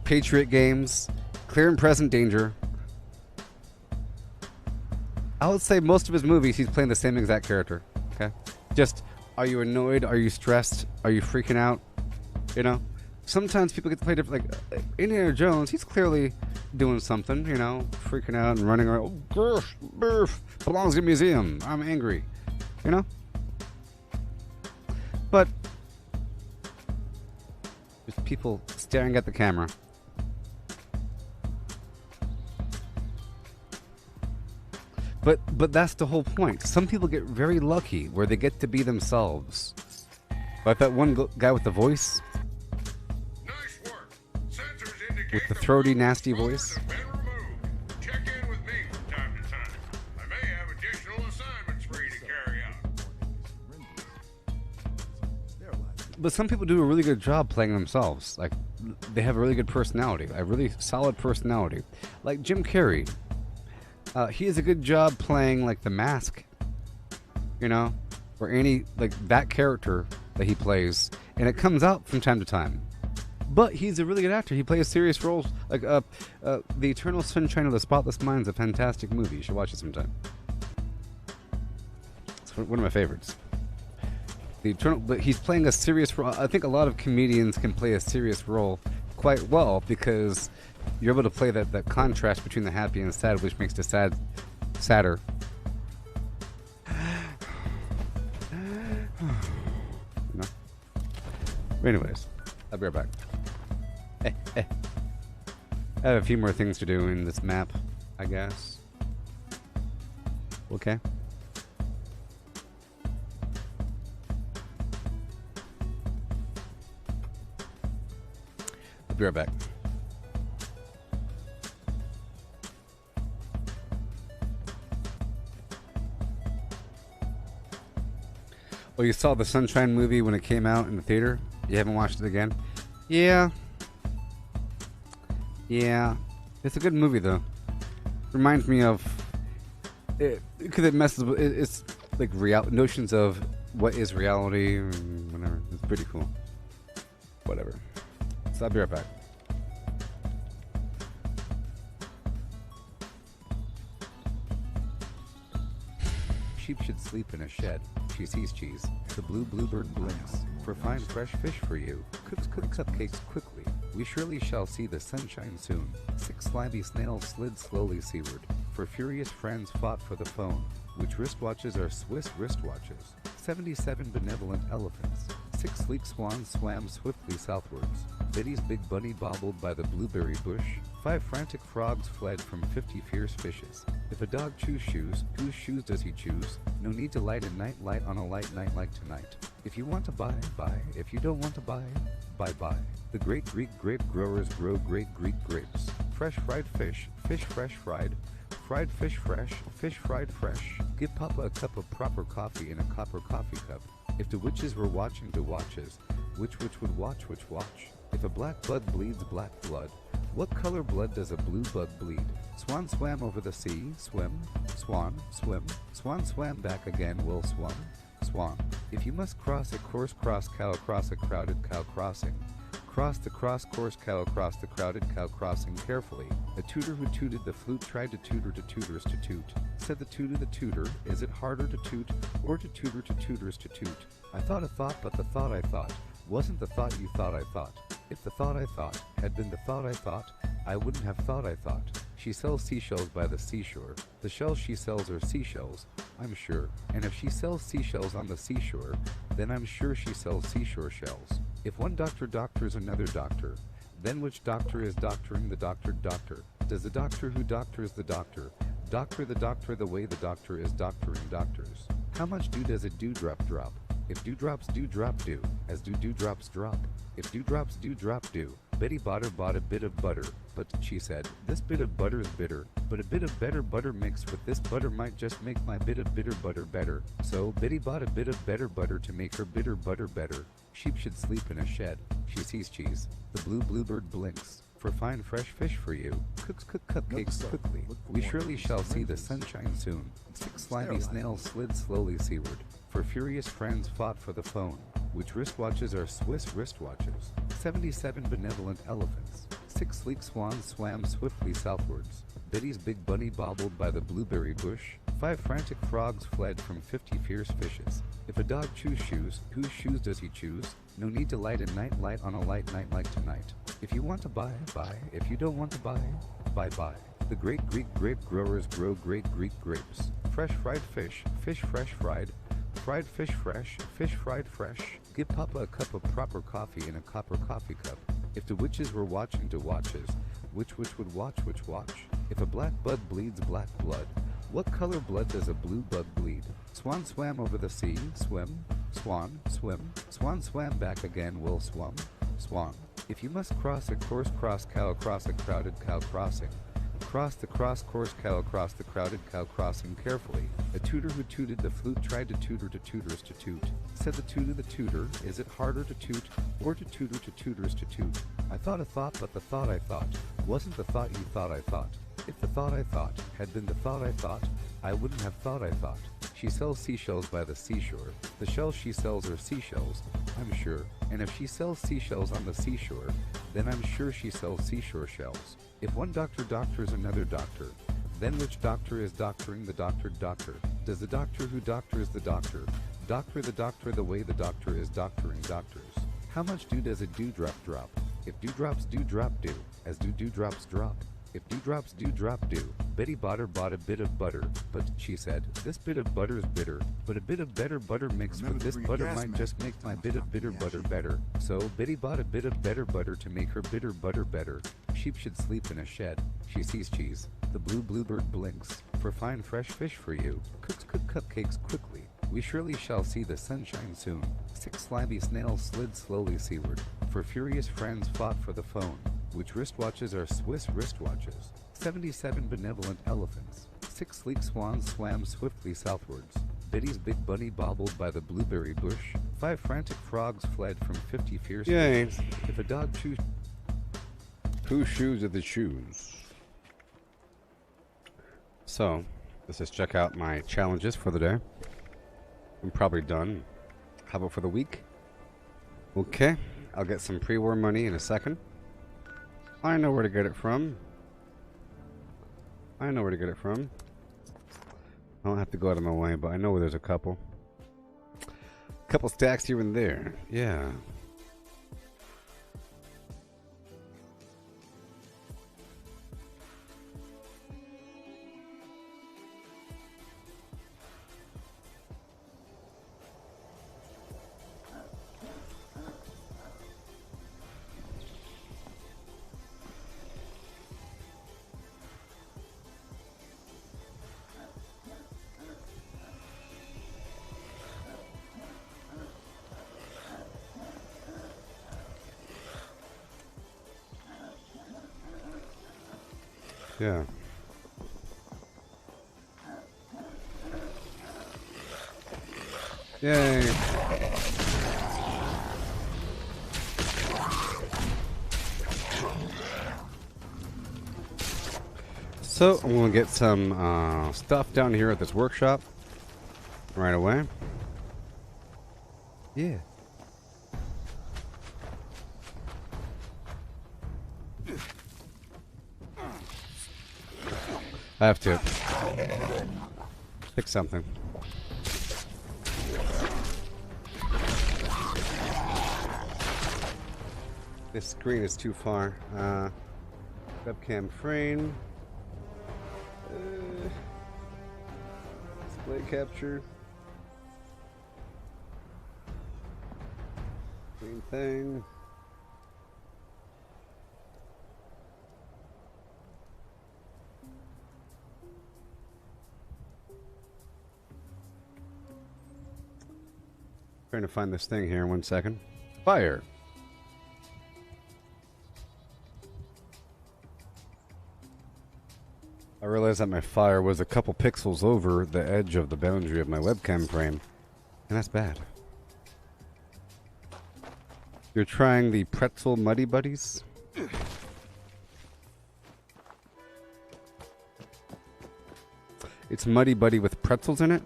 Patriot Games. Clear and Present Danger. I would say most of his movies, he's playing the same exact character. Okay? Just, are you annoyed? Are you stressed? Are you freaking out? You know? Sometimes people get to play different. Like, Indiana Jones, he's clearly doing something, you know? Freaking out and running around. Oh, gosh, burf, belongs in a museum. I'm angry. You know? But, just people staring at the camera. But that's the whole point. Some people get very lucky where they get to be themselves. Like that one guy with the voice. Nice work. Sensors indicate With the throaty, nasty voice. have been removed. Check in with me from time to time. I may have additional assignments for you to carry out. But some people do a really good job playing themselves. Like, they have a really good personality. A really solid personality. Like Jim Carrey. He has a good job playing, like, The Mask, you know, or any, like, that character that he plays, and it comes out from time to time. But he's a really good actor. He plays serious roles, like, The Eternal Sunshine of the Spotless Mind is a fantastic movie. You should watch it sometime. It's one of my favorites. But he's playing a serious role. I think a lot of comedians can play a serious role quite well because you're able to play that contrast between the happy and sad, which makes the sad sadder. You know? But anyways, I'll be right back. I have a few more things to do in this map, I guess. Okay. I'll be right back. Oh, you saw the Sunshine movie when it came out in the theater? You haven't watched it again? Yeah. Yeah. It's a good movie, though. Reminds me of... Because it messes with... It's like notions of what is reality and whatever. It's pretty cool. Whatever. So I'll be right back. Sheep should sleep in a shed. She sees cheese. The blue bluebird blinks. For fine fresh fish for you. Cooks cupcakes quickly. We surely shall see the sunshine soon. 6 slimy snails slid slowly seaward. For furious friends fought for the phone. Which wristwatches are Swiss wristwatches. 77 benevolent elephants. 6 sleek swans swam swiftly southwards. Betty's big bunny bobbled by the blueberry bush. 5 frantic frogs fled from 50 fierce fishes. If a dog chews shoes, whose shoes does he choose? No need to light a night light on a light night like tonight. If you want to buy, buy. If you don't want to buy, buy. The great Greek grape growers grow great Greek grapes. Fresh fried fish, fish fresh fried. Fried fish fresh, fish fried fresh. Give Papa a cup of proper coffee in a copper coffee cup. If the witches were watching the watches, which would watch which watch? If a black bud bleeds black blood, what color blood does a blue bud bleed? Swan swam over the sea, swim, swan, swim. Swan swam back again, will swum, swan. If you must cross a course cross cow across a crowded cow crossing, cross the cross course cow across the crowded cow crossing carefully. A tutor who tooted the flute tried to tutor to tutors to toot. Said the tutor, is it harder to toot or to tutor to tutors to toot? I thought a thought, but the thought I thought wasn't the thought you thought I thought. If the thought I thought had been the thought I thought, I wouldn't have thought I thought. She sells seashells by the seashore. The shells she sells are seashells, I'm sure. And if she sells seashells on the seashore, then I'm sure she sells seashore shells. If one doctor doctors another doctor, then which doctor is doctoring the doctored doctor? Does the doctor who doctors the doctor the doctor the way the doctor is doctoring doctors? How much dew does a dewdrop drop? If dewdrops do drop dew, as do dewdrops drop. If dewdrops do drop dew, Betty bought a bit of butter, but she said, this bit of butter is bitter, but a bit of better butter mixed with this butter might just make my bit of bitter butter better. So Betty bought a bit of better butter to make her bitter butter better. Sheep should sleep in a shed. She sees cheese. The blue bluebird blinks. For fine fresh fish for you. Cooks cupcakes quickly. We surely shall see the sunshine soon. 6 slimy snails slid slowly seaward. For furious friends fought for the phone. Which wristwatches are Swiss wristwatches. 77 benevolent elephants. 6 sleek swans swam swiftly southwards. Betty's big bunny bobbled by the blueberry bush. 5 frantic frogs fled from 50 fierce fishes. If a dog chews shoes, whose shoes does he choose? No need to light a night light on a light night like tonight. If you want to buy, buy. If you don't want to buy, buy. The great Greek grape growers grow great Greek grapes. Fresh fried fish, fish fresh fried. Fried fish fresh, fish fried fresh. Give Papa a cup of proper coffee in a copper coffee cup. If the witches were watching the watches, which would watch which watch? If a black bud bleeds black blood, what color blood does a blue bud bleed? Swan swam over the sea, swim, swan, swim. Swan swam back again, will swum, swan. If you must cross a course cross cow across a crowded cow crossing, cross the cross course cow across the crowded cow crossing carefully. A tutor who tooted the flute tried to tutor to tutors to toot. Said the tutor, is it harder to toot or to tutor to tutors to toot? I thought a thought, but the thought I thought wasn't the thought you thought I thought. If the thought I thought had been the thought I thought, I wouldn't have thought I thought. She sells seashells by the seashore. The shells she sells are seashells, I'm sure. And if she sells seashells on the seashore, then I'm sure she sells seashore shells. If one doctor doctors another doctor, then which doctor is doctoring the doctored doctor? Does the doctor who doctors the doctor doctor the way the doctor is doctoring doctors? How much dew does a dewdrop drop? If dewdrops do drop dew, as do dewdrops drop. If dewdrops do drop dew, Betty Botter bought a bit of butter, but she said, this bit of butter's bitter, but a bit of better butter mixed Remember with to this bring a butter gas might mask just make my bit of bitter butter better. So Betty bought a bit of better butter to make her bitter butter better. Sheep should sleep in a shed. She sees cheese. The blue bluebird blinks. For fine fresh fish for you. Cooks cook cupcakes quickly. We surely shall see the sunshine soon. 6 slimy snails slid slowly seaward. For furious friends fought for the phone, which wristwatches are Swiss wristwatches. 77 benevolent elephants. 6 sleek swans swam swiftly southwards. Betty's big bunny bobbled by the blueberry bush. 5 frantic frogs fled from 50 fierce Yay. fishes. If a dog chews... Whose shoes are the shoes? So, let's just check out my challenges for the day. I'm probably done. How about for the week? Okay, I'll get some pre-war money in a second. I know where to get it from. I don't have to go out of my way, but I know where there's a couple. Couple stacks here and there. Yeah. Yeah. Yay. So, I'm going to get some stuff down here at this workshop right away. Yeah. I have to pick something. This screen is too far. Webcam frame. Display capture. Green thing. Trying to find this thing here. 1 second. Fire. I realized that my fire was a couple pixels over the edge of the boundary of my webcam frame, and that's bad. You're trying the pretzel Muddy Buddies? It's Muddy Buddy with pretzels in it?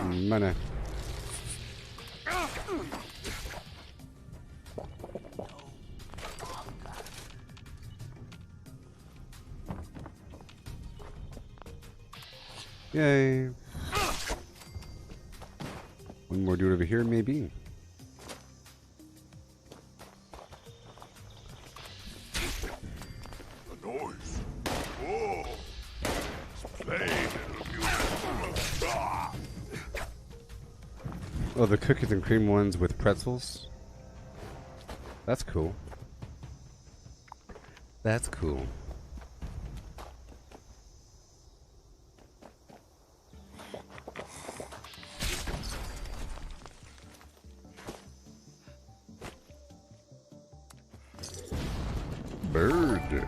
Money. Yay. One more dude over here, maybe. The noise. Oh. Play, Oh, the cookies and cream ones with pretzels. That's cool. That's cool. Bird.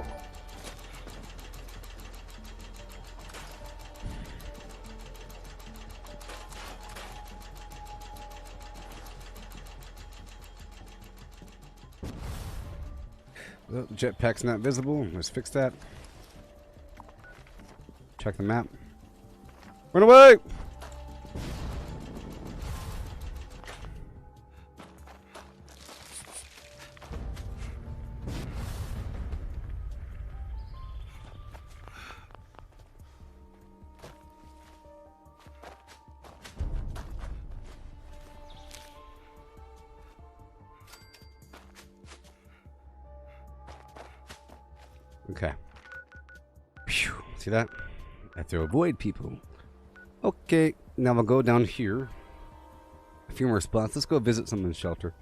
Well, jetpack's not visible. Let's fix that. Check the map. Run away! Okay. Phew. See that? I have to avoid people. Okay, now we'll go down here. A few more spots. Let's go visit someone's shelter.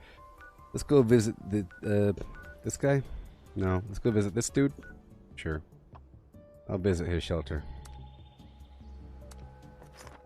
Let's go visit the this guy. No, let's go visit this dude. Sure, I'll visit his shelter.